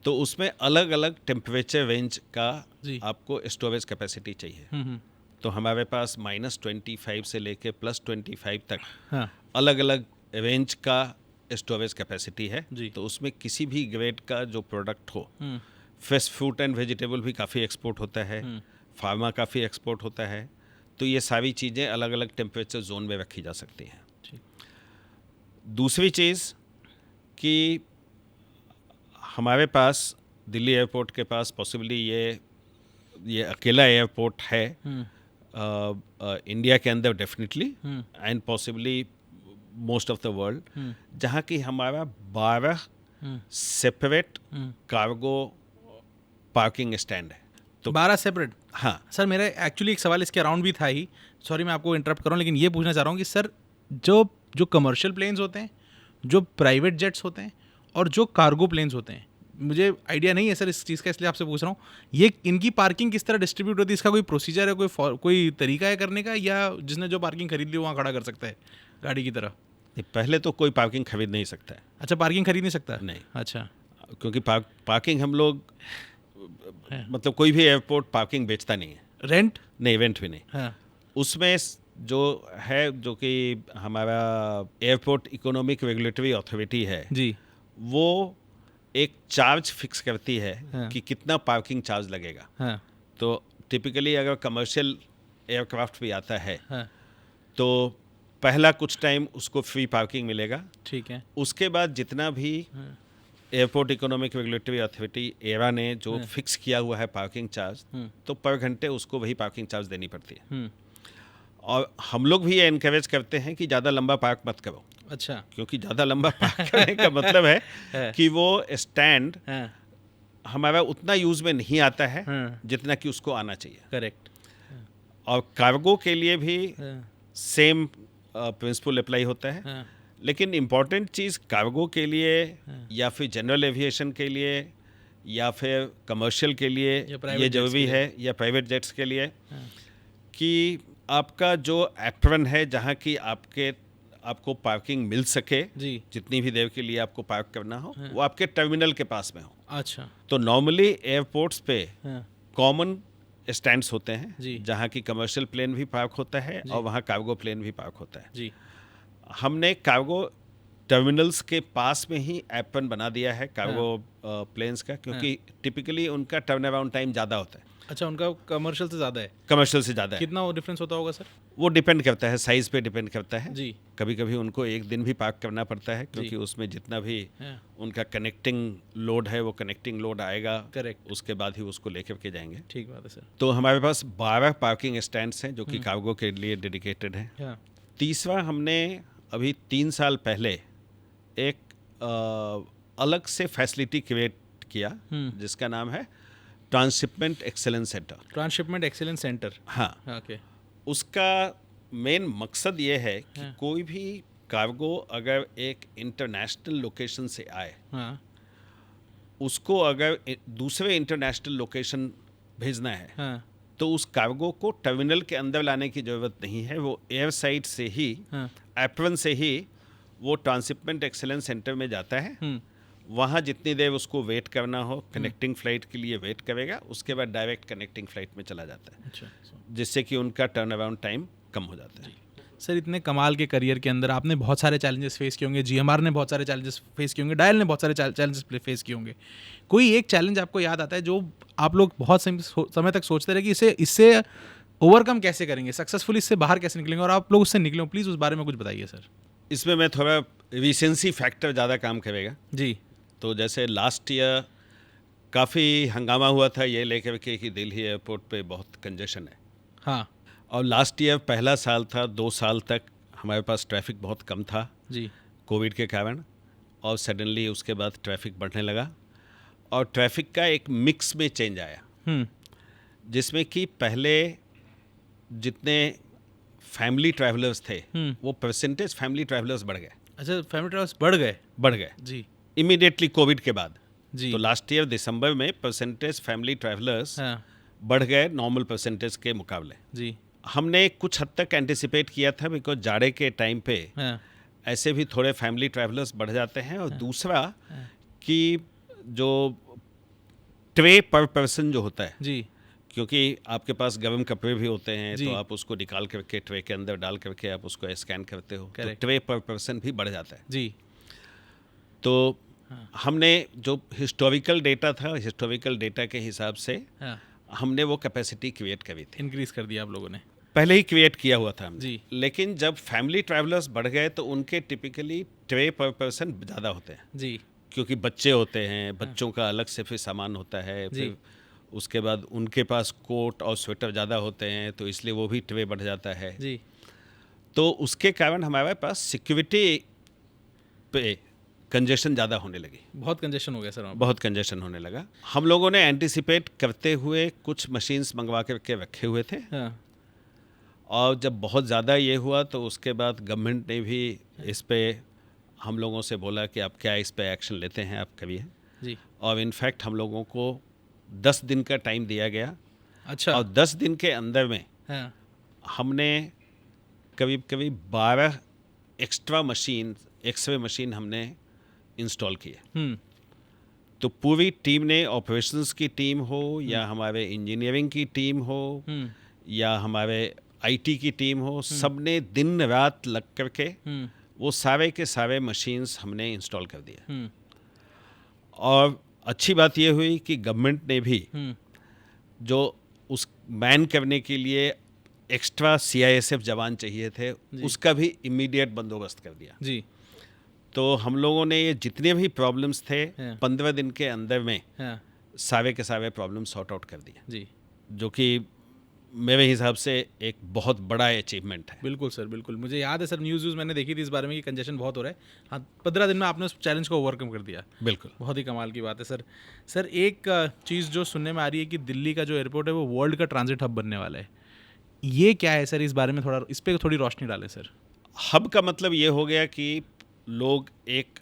तो उसमें अलग अलग टेम्परेचर रेंज का आपको स्टोरेज कैपेसिटी चाहिए। तो हमारे पास -25 से लेके +25 तक हाँ अलग अलग रेंज का स्टोरेज कैपेसिटी है। जी। तो उसमें किसी भी ग्रेड का जो प्रोडक्ट हो, हम्म, फ्रेश फ्रूट एंड वेजिटेबल भी काफ़ी एक्सपोर्ट होता है, फार्मा काफ़ी एक्सपोर्ट होता है। तो ये सारी चीज़ें अलग अलग टेम्परेचर जोन में रखी जा सकती हैं। ठीक। दूसरी चीज़ कि हमारे पास दिल्ली एयरपोर्ट के पास पॉसिबली ये अकेला एयरपोर्ट है इंडिया के अंदर definitely, and possibly most of the world, जहाँ की हमारा 12 सेपरेट कार्गो पार्किंग स्टैंड है। तो 12 सेपरेट। हाँ सर मेरा एक्चुअली एक सवाल इसके अराउंड भी था ही, सॉरी मैं आपको इंटरप्ट कर रहा हूँ, लेकिन ये पूछना चाह रहा हूँ कि सर जो कमर्शियल प्लेन्स होते हैं, जो प्राइवेट जेट्स होते हैं और जो कार्गो प्लेन्स होते हैं, मुझे आइडिया नहीं है सर इस चीज़ का, इसलिए आपसे पूछ रहा हूँ, ये इनकी पार्किंग किस तरह डिस्ट्रीब्यूट होती है? इसका कोई प्रोसीजर है, कोई तरीका है करने का, या जिसने जो पार्किंग खरीद ली वहाँ खड़ा कर सकता है गाड़ी की तरह? पहले तो कोई पार्किंग खरीद नहीं सकता है। अच्छा, पार्किंग खरीद नहीं सकता? नहीं। अच्छा। क्योंकि पार्किंग हम लोग मतलब कोई भी एयरपोर्ट पार्किंग बेचता नहीं है। रेंट? नहीं, रेंट भी नहीं। हाँ। उसमें जो है, जो कि हमारा एयरपोर्ट इकोनॉमिक रेगुलेटरी अथॉरिटी है जी, वो एक चार्ज फिक्स करती है हाँ। कि कितना पार्किंग चार्ज लगेगा। हाँ तो टिपिकली अगर कमर्शियल एयरक्राफ्ट भी आता है हाँ। तो पहला कुछ टाइम उसको फ्री पार्किंग मिलेगा। ठीक है। उसके बाद जितना भी airport economic regulatory authority era ने जो फिक्स किया हुआ है पार्किंग चार्ज, तो पर घंटे उसको वही पार्किंग चार्ज देनी पड़ती है। और हम लोग भी ये इनकरेज करते हैं कि ज़्यादा लंबा पार्क मत करो। अच्छा। क्योंकि ज़्यादा लंबा पार्क करने का मतलब है कि वो स्टैंड हमारा उतना यूज़ में नहीं आता है जितना कि उसको आना चाहिए। करेक्ट। और कार्गो के लिए भी सेम प्रिंसिपल अप्लाई होता है। लेकिन इम्पॉर्टेंट चीज़ कार्गो के लिए या फिर जनरल एविएशन के लिए या फिर कमर्शियल के लिए ये जरूरी है, या प्राइवेट जेट्स के लिए, कि आपका जो एप्रन है जहाँ की आपको पार्किंग मिल सके जी, जितनी भी देर के लिए आपको पार्क करना हो, वो आपके टर्मिनल के पास में हो। अच्छा। तो नॉर्मली एयरपोर्ट्स पे कॉमन स्टैंड्स होते हैं जहाँ की कमर्शियल प्लेन भी पार्क होता है और वहाँ कार्गो प्लेन भी पार्क होता है जी। हमने कार्गो टर्मिनल्स के पास में ही एप्रन बना दिया है कार्गो प्लेन्स का, क्योंकि टिपिकली उनका टर्न अराउंड टाइम ज़्यादा होता है। अच्छा, उनका कमर्शियल से ज़्यादा है? कमर्शियल से ज़्यादा है। कितना वो डिफरेंस होता होगा सर? वो डिपेंड करता है, साइज़ पे डिपेंड करता है जी। कभी कभी उनको एक दिन भी पार्क करना पड़ता है, क्योंकि उसमें जितना भी उनका कनेक्टिंग लोड है वो कनेक्टिंग लोड आएगा। करेक्ट। उसके बाद ही उसको लेकर के जाएंगे। ठीक बात है सर। तो हमारे पास 12 पार्किंग स्टैंड्स हैं जो कि कार्गो के लिए डेडिकेटेड हैं। तीसरा, हमने अभी 3 साल पहले एक अलग से फैसिलिटी क्रिएट किया जिसका नाम है transshipment excellence centre. Transshipment excellence centre, हाँ ओके। उसका मेन मकसद ये है कि कोई भी कार्गो अगर एक इंटरनेशनल लोकेशन से आए, उसको अगर दूसरे इंटरनेशनल लोकेशन भेजना है, तो उस कार्गो को टर्मिनल के अंदर लाने की ज़रूरत नहीं है। वो एयर साइड से ही, एप्रन से ही वो ट्रांसशिपमेंट एक्सेलेंस सेंटर में जाता है। वहाँ जितनी देर उसको वेट करना हो, कनेक्टिंग फ़्लाइट के लिए वेट करेगा, उसके बाद डायरेक्ट कनेक्टिंग फ़्लाइट में चला जाता है। अच्छा। जिससे कि उनका टर्न अराउंड टाइम कम हो जाता है। सर, इतने कमाल के करियर के अंदर आपने बहुत सारे चैलेंजेस फेस किए होंगे, GMR ने बहुत सारे चैलेंजेस फेस किए होंगे, डायल ने बहुत सारे चैलेंजेस फेस किए होंगे। कोई एक चैलेंज आपको याद आता है जो आप लोग बहुत समय तक सोचते रहे कि इससे ओवरकम कैसे करेंगे, सक्सेसफुली इससे बाहर कैसे निकलेंगे, और आप लोग उससे निकले हो? प्लीज़ उस बारे में कुछ बताइए सर। इसमें मैं थोड़ा रिसेंसी फैक्टर ज़्यादा काम करेगा जी। तो जैसे लास्ट ईयर काफ़ी हंगामा हुआ था ये लेकर के कि दिल्ली एयरपोर्ट पे बहुत कंजेशन है। हाँ। और लास्ट ईयर पहला साल था, 2 साल तक हमारे पास ट्रैफिक बहुत कम था जी, कोविड के कारण, और सडनली उसके बाद ट्रैफिक बढ़ने लगा और ट्रैफिक का एक मिक्स में चेंज आया, जिसमें कि पहले जितने फैमिली ट्रैवलर्स थे वो परसेंटेज फैमिली ट्रैवलर्स बढ़ गए। अच्छा, फैमिली ट्रैवलर्स बढ़ गए जी इमीडिएटली कोविड के बाद जी। तो लास्ट ईयर दिसंबर में परसेंटेज फैमिली ट्रैवलर्स बढ़ गए नॉर्मल परसेंटेज के मुकाबले जी। हमने कुछ हद तक एंटिसिपेट किया था, बिकॉज जाड़े के टाइम पे ऐसे भी थोड़े फैमिली ट्रैवलर्स बढ़ जाते हैं। और दूसरा कि जो ट्रे पर पर्सन जो होता है जी, क्योंकि आपके पास गर्म कपड़े भी होते हैं जी। तो आप उसको निकाल करके ट्रे के अंदर डाल करके आप उसको स्कैन करते हो, तो Correct. ट्रे पर पर्सन भी बढ़ जाता है। जी। तो हमने जो हिस्टोरिकल डेटा था, हिस्टोरिकल डेटा के हिसाब से हाँ, हमने वो कैपेसिटी क्रिएट करी थी, इंक्रीज कर दिया आप लोगों ने। पहले ही क्रिएट किया हुआ था हमने। जी। लेकिन जब फैमिली ट्रैवलर्स बढ़ गए तो उनके टिपिकली ट्रे पर पर्सन ज़्यादा होते हैं, जी। क्योंकि बच्चे होते हैं, बच्चों का अलग से फिर सामान होता है, जी। फिर उसके बाद उनके पास कोट और स्वेटर ज़्यादा होते हैं, तो इसलिए वो भी ट्रे बढ़ जाता है। जी। तो उसके कारण हमारे पास सिक्योरिटी पे कंजेशन ज़्यादा होने लगी, बहुत कंजेशन हो गया सर वहाँ पे। बहुत कंजेशन होने लगा। हम लोगों ने एंटिसिपेट करते हुए कुछ मशीन्स मंगवा के रखे हुए थे, हाँ। और जब बहुत ज़्यादा ये हुआ तो उसके बाद गवर्नमेंट ने भी इस पे हम लोगों से बोला कि आप क्या इस पे एक्शन लेते हैं, आप करिए। जी। और इनफैक्ट हम लोगों को 10 दिन का टाइम दिया गया, अच्छा। और 10 दिन के अंदर में हाँ। हमने करीब करीब 12 एक्स्ट्रा मशीन, एक्सरे मशीन हमने इंस्टॉल किए। तो पूरी टीम ने, ऑपरेशंस की टीम हो या हमारे इंजीनियरिंग की टीम हो या हमारे आईटी की टीम हो, सब ने दिन रात लग करके वो सारे के सारे मशीन्स हमने इंस्टॉल कर दिए। और अच्छी बात ये हुई कि गवर्नमेंट ने भी जो उस मैन करने के लिए एक्स्ट्रा सीआईएसएफ जवान चाहिए थे, उसका भी इमीडिएट बंदोबस्त कर दिया। जी। तो हम लोगों ने ये जितने भी प्रॉब्लम्स थे हाँ। 15 दिन के अंदर में हाँ। सारे के सारे प्रॉब्लम सॉर्ट आउट कर दिए, जी। जो कि मेरे हिसाब से एक बहुत बड़ा अचीवमेंट है। बिल्कुल सर, बिल्कुल। मुझे याद है सर, न्यूज़ मैंने देखी थी इस बारे में कि कंजेशन बहुत हो रहा है। हाँ, 15 दिन में आपने उस चैलेंज को ओवरकम कर दिया। बिल्कुल। बहुत ही कमाल की बात है सर। सर, एक चीज़ जो सुनने में आ रही है कि दिल्ली का जो एयरपोर्ट है वो वर्ल्ड का ट्रांजिट हब बनने वाला है। ये क्या है सर? इस बारे में थोड़ा, इस पर थोड़ी रोशनी डालें सर। हब का मतलब ये हो गया कि लोग एक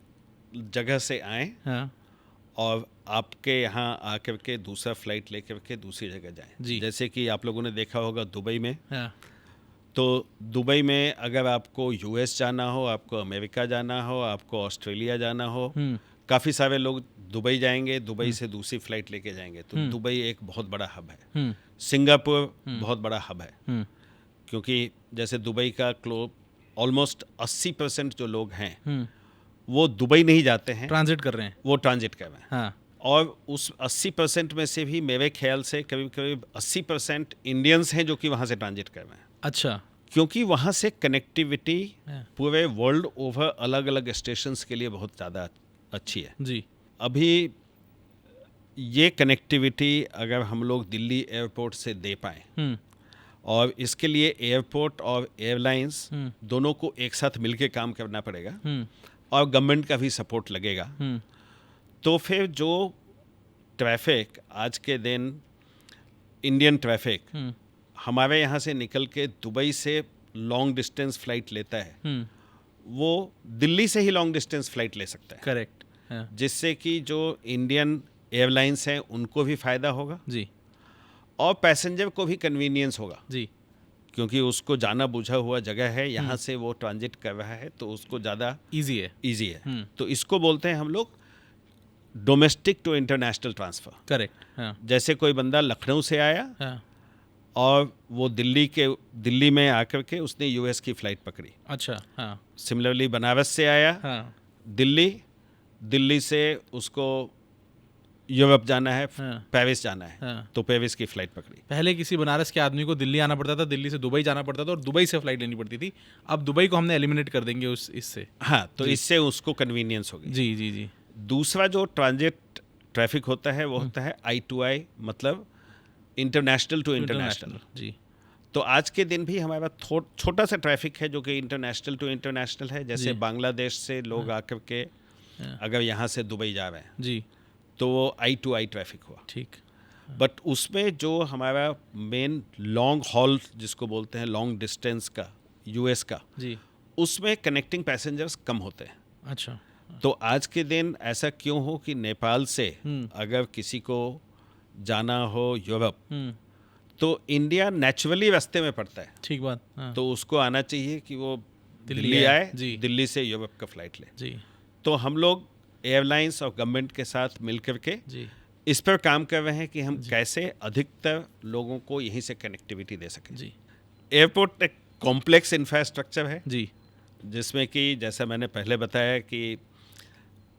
जगह से आएँ हाँ। और आपके यहाँ आकर के दूसरा फ्लाइट लेकर के दूसरी जगह जाएं। जी। जैसे कि आप लोगों ने देखा होगा दुबई में, हाँ। तो दुबई में अगर आपको यूएस जाना हो, आपको अमेरिका जाना हो, आपको ऑस्ट्रेलिया जाना हो, काफ़ी सारे लोग दुबई जाएंगे, दुबई से दूसरी फ्लाइट लेके जाएंगे। तो दुबई एक बहुत बड़ा हब है। सिंगापुर बहुत बड़ा हब है, क्योंकि जैसे दुबई का ऑलमोस्ट 80% जो लोग हैं वो दुबई नहीं जाते हैं, ट्रांजिट कर रहे हैं। वो ट्रांजिट कर रहे हैं। हाँ। और उस 80% में से भी मेरे ख्याल से करीब करीब 80% इंडियंस हैं जो कि वहाँ से ट्रांजिट कर रहे हैं। अच्छा। क्योंकि वहाँ से कनेक्टिविटी हाँ। पूरे वर्ल्ड ओवर अलग अलग स्टेशंस के लिए बहुत ज़्यादा अच्छी है। जी। अभी ये कनेक्टिविटी अगर हम लोग दिल्ली एयरपोर्ट से दे पाएँ, और इसके लिए एयरपोर्ट और एयरलाइंस दोनों को एक साथ मिलके काम करना पड़ेगा, और गवर्नमेंट का भी सपोर्ट लगेगा, तो फिर जो ट्रैफिक आज के दिन, इंडियन ट्रैफिक हमारे यहाँ से निकल के दुबई से लॉन्ग डिस्टेंस फ्लाइट लेता है, वो दिल्ली से ही लॉन्ग डिस्टेंस फ्लाइट ले सकता है। करेक्ट। हाँ। जिससे कि जो इंडियन एयरलाइंस हैं उनको भी फ़ायदा होगा, जी। और पैसेंजर को भी कन्वीनियंस होगा, जी। क्योंकि उसको जाना बूझा हुआ जगह है, यहाँ से वो ट्रांजिट कर रहा है, तो उसको ज़्यादा ईजी है। ईजी है। तो इसको बोलते हैं हम लोग domestic to international transfer. Correct. हाँ। जैसे कोई बंदा लखनऊ से आया, हाँ। और वो दिल्ली में आकर के उसने यूएस की फ़्लाइट पकड़ी। अच्छा। हाँ। सिमिलरली बनारस से आया, हाँ। दिल्ली से उसको यूरोप जाना है, हाँ। पेरिस जाना है, हाँ। तो पेरिस की फ़्लाइट पकड़ी। पहले किसी बनारस के आदमी को दिल्ली आना पड़ता था, दिल्ली से दुबई जाना पड़ता था, और दुबई से फ्लाइट लेनी पड़ती थी। अब दुबई को हमने एलिमिनेट कर देंगे इससे। हाँ, तो इससे उसको कन्वीनियंस होगी। जी। जी। जी। दूसरा जो ट्रांजिट ट्रैफिक होता है वो होता है I2I, मतलब इंटरनेशनल टू इंटरनेशनल। जी। तो आज के दिन भी हमारे पास छोटा सा ट्रैफिक है जो कि इंटरनेशनल टू इंटरनेशनल है। जैसे बांग्लादेश से लोग आकर के अगर यहाँ से दुबई जा रहे हैं, जी, तो वो I2I ट्रैफिक हुआ। ठीक। बट उसमें जो हमारा मेन लॉन्ग हॉल जिसको बोलते हैं, लॉन्ग डिस्टेंस का, यूएस का, जी। उसमें कनेक्टिंग पैसेंजर्स कम होते हैं। अच्छा। तो आज के दिन ऐसा क्यों हो कि नेपाल से अगर किसी को जाना हो यूरोप, तो इंडिया नेचुरली रास्ते में पड़ता है। ठीक बात। हाँ। तो उसको आना चाहिए कि वो दिल्ली आए, जी। दिल्ली से यूरोप का फ्लाइट ले। जी। तो हम लोग एयरलाइंस और गवर्नमेंट के साथ मिल कर के जी। इस पर काम कर रहे हैं कि हम कैसे अधिकतर लोगों को यहीं से कनेक्टिविटी दे सकें। जी एयरपोर्ट एक कॉम्प्लेक्स इंफ्रास्ट्रक्चर है जी जिसमें कि जैसा मैंने पहले बताया कि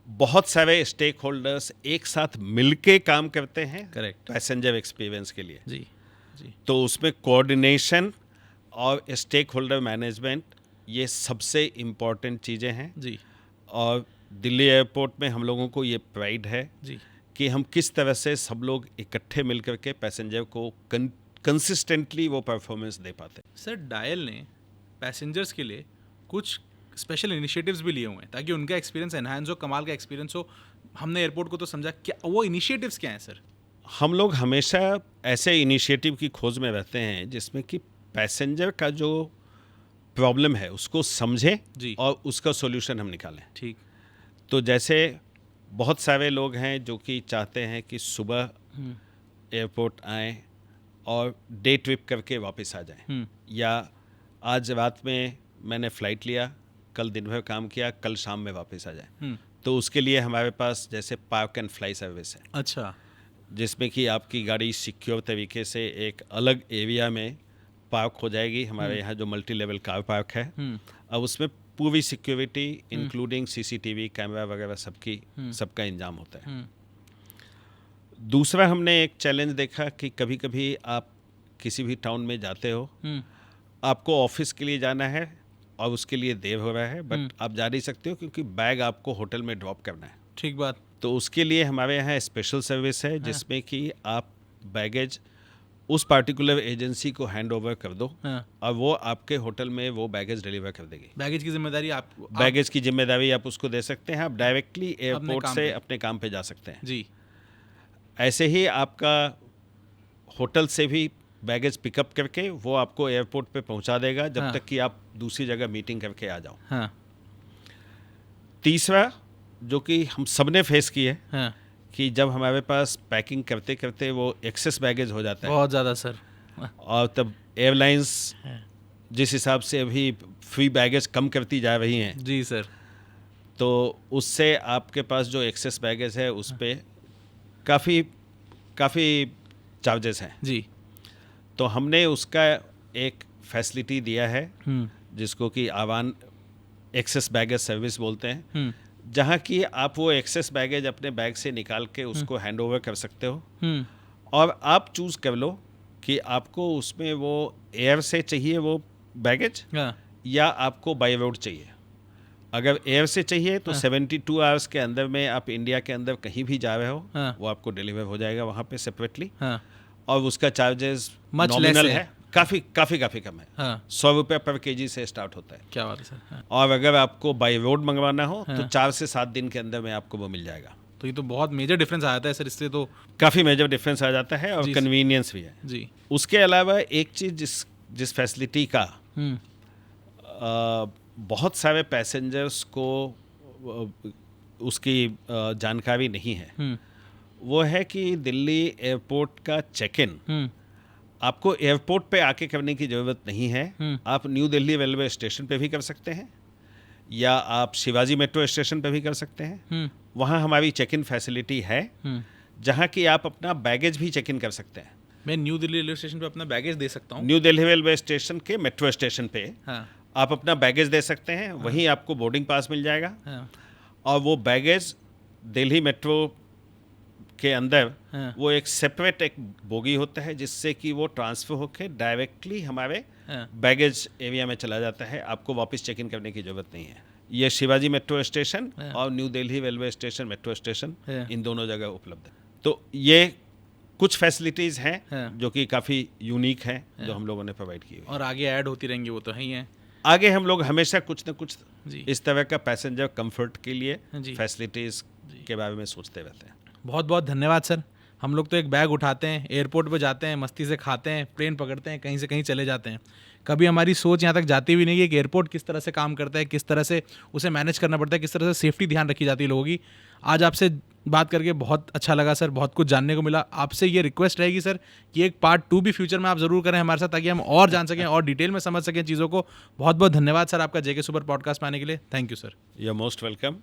बहुत सारे स्टेक होल्डर्स एक साथ मिलके काम करते हैं करेक्ट पैसेंजर एक्सपीरियंस के लिए। जी जी तो उसमें कोऑर्डिनेशन और स्टेक होल्डर मैनेजमेंट ये सबसे इम्पॉर्टेंट चीज़ें हैं। जी और दिल्ली एयरपोर्ट में हम लोगों को ये प्राइड है जी कि हम किस तरह से सब लोग इकट्ठे मिल करके पैसेंजर को कंसिस्टेंटली वो परफॉर्मेंस दे पाते हैं। सर डायल ने पैसेंजर्स के लिए कुछ स्पेशल इनिशिएटिव्स भी लिए हुए हैं ताकि उनका एक्सपीरियंस एनहांस हो, कमाल का एक्सपीरियंस हो। हमने एयरपोर्ट को तो समझा, क्या वो इनिशिएटिव्स क्या हैं सर? हम लोग हमेशा ऐसे इनिशिएटिव की खोज में रहते हैं जिसमें कि पैसेंजर का जो प्रॉब्लम है उसको समझें जी और उसका सॉल्यूशन हम निकालें। ठीक तो जैसे बहुत सारे लोग हैं जो कि चाहते हैं कि सुबह एयरपोर्ट आएँ और डे ट्रिप करके वापस आ जाएं, या आज रात में मैंने फ़्लाइट लिया, कल दिन भर काम किया, कल शाम में वापस आ जाए। तो उसके लिए हमारे पास जैसे पार्क एंड फ्लाई सर्विस है। अच्छा जिसमें कि आपकी गाड़ी सिक्योर तरीके से एक अलग एरिया में पार्क हो जाएगी। हमारे यहाँ जो मल्टी लेवल कार पार्क है, अब उसमें पूरी सिक्योरिटी इंक्लूडिंग सीसीटीवी कैमरा वगैरह सबका इंतजाम होता है। दूसरा हमने एक चैलेंज देखा कि कभी कभी आप किसी भी टाउन में जाते हो, आपको ऑफिस के लिए जाना है और उसके लिए देर हो रहा है, बट आप जा नहीं सकते हो क्योंकि बैग आपको होटल में ड्रॉप करना है। ठीक बात। तो उसके लिए हमारे यहाँ स्पेशल सर्विस है जिसमें कि आप बैगेज उस पार्टिकुलर एजेंसी को हैंड ओवर कर दो और वो आपके होटल में वो बैगेज डिलीवर कर देगी। बैगेज की जिम्मेदारी बैगेज की जिम्मेदारी आप उसको दे सकते हैं। आप डायरेक्टली एयरपोर्ट से अपने काम पे जा सकते हैं। जी ऐसे ही आपका होटल से भी बैगेज पिकअप करके वो आपको एयरपोर्ट पे पहुंचा देगा जब तक कि आप दूसरी जगह मीटिंग करके आ जाओ। तीसरा जो कि हम सब ने फेस की है कि जब हमारे पास पैकिंग करते करते वो एक्सेस बैगेज हो जाता है बहुत ज़्यादा सर, और तब एयरलाइंस जिस हिसाब से अभी फ्री बैगेज कम करती जा रही हैं, जी सर, तो उससे आपके पास जो एक्सेस बैगेज है उस पर काफ़ी चार्जेस हैं। जी तो हमने उसका एक फैसिलिटी दिया है जिसको कि आवान एक्सेस बैगेज सर्विस बोलते हैं, जहाँ कि आप वो एक्सेस बैगेज अपने बैग से निकाल के उसको हैंड ओवर कर सकते हो और आप चूज़ कर लो कि आपको उसमें वो एयर से चाहिए वो बैगेज या आपको बाय रोड चाहिए। अगर एयर से चाहिए तो 72 आवर्स के अंदर में आप इंडिया के अंदर कहीं भी जा रहे हो वो आपको डिलीवर हो जाएगा वहाँ पे सेपरेटली, और उसका चार्जेस नॉमिनल है, काफ़ी कम है। 100 रुपये पर केजी से स्टार्ट होता है। क्या बात है सर। और अगर आपको बाय रोड मंगवाना हो तो 4 से 7 दिन के अंदर में आपको वो मिल जाएगा। तो ये तो बहुत मेजर डिफरेंस आ जाता है सर, इससे तो काफ़ी मेजर डिफरेंस आ जाता है और कन्वीनियंस भी है। जी उसके अलावा एक चीज़ जिस फैसिलिटी का बहुत सारे पैसेंजर्स को उसकी जानकारी नहीं है, वो है कि दिल्ली एयरपोर्ट का चेक इन आपको एयरपोर्ट पे आके करने की ज़रूरत नहीं है। आप न्यू दिल्ली रेलवे स्टेशन पे भी कर सकते हैं या आप शिवाजी मेट्रो स्टेशन पे भी कर सकते हैं। वहाँ हमारी चेक इन फैसिलिटी है जहाँ कि आप अपना बैगेज भी चेक इन कर सकते हैं। मैं न्यू दिल्ली रेलवे स्टेशन पे अपना बैगेज दे सकता हूँ? न्यू दिल्ली रेलवे स्टेशन के मेट्रो स्टेशन पे आप अपना बैगेज दे सकते हैं। वहीं आपको बोर्डिंग पास मिल जाएगा और वो बैगेज दिल्ली मेट्रो के अंदर वो एक सेपरेट एक बोगी होता है जिससे कि वो ट्रांसफ़र होकर डायरेक्टली हमारे बैगेज एरिया में चला जाता है। आपको वापस चेक इन करने की ज़रूरत नहीं है। ये शिवाजी मेट्रो स्टेशन और new Delhi railway station metro station इन दोनों जगह उपलब्ध है। तो ये कुछ फैसिलिटीज़ हैं जो कि काफ़ी यूनिक हैं जो हम लोगों ने प्रोवाइड की हुई, और आगे ऐड होती रहेंगी, वो तो है ही है। आगे हम लोग हमेशा कुछ न कुछ इस तरह का पैसेंजर कंफर्ट के लिए फैसिलिटीज़ के बारे में सोचते रहते हैं। बहुत बहुत धन्यवाद सर। हम लोग तो एक बैग उठाते हैं, एयरपोर्ट पे जाते हैं, मस्ती से खाते हैं, प्लेन पकड़ते हैं, कहीं से कहीं चले जाते हैं। कभी हमारी सोच यहाँ तक जाती भी नहीं है कि एयरपोर्ट किस तरह से काम करता है, किस तरह से उसे मैनेज करना पड़ता है, किस तरह से सेफ्टी ध्यान रखी जाती है लोगों की। आज आपसे बात करके बहुत अच्छा लगा सर, बहुत कुछ जानने को मिला। आपसे ये रिक्वेस्ट रहेगी सर कि एक पार्ट 2 भी फ्यूचर में आप ज़रूर करें हमारे साथ, ताकि हम और जान सकें और डिटेल में समझ सकें चीज़ों को। बहुत बहुत धन्यवाद सर आपका जेके सुपर पॉडकास्ट में आने के लिए। Thank you sir. You are most welcome.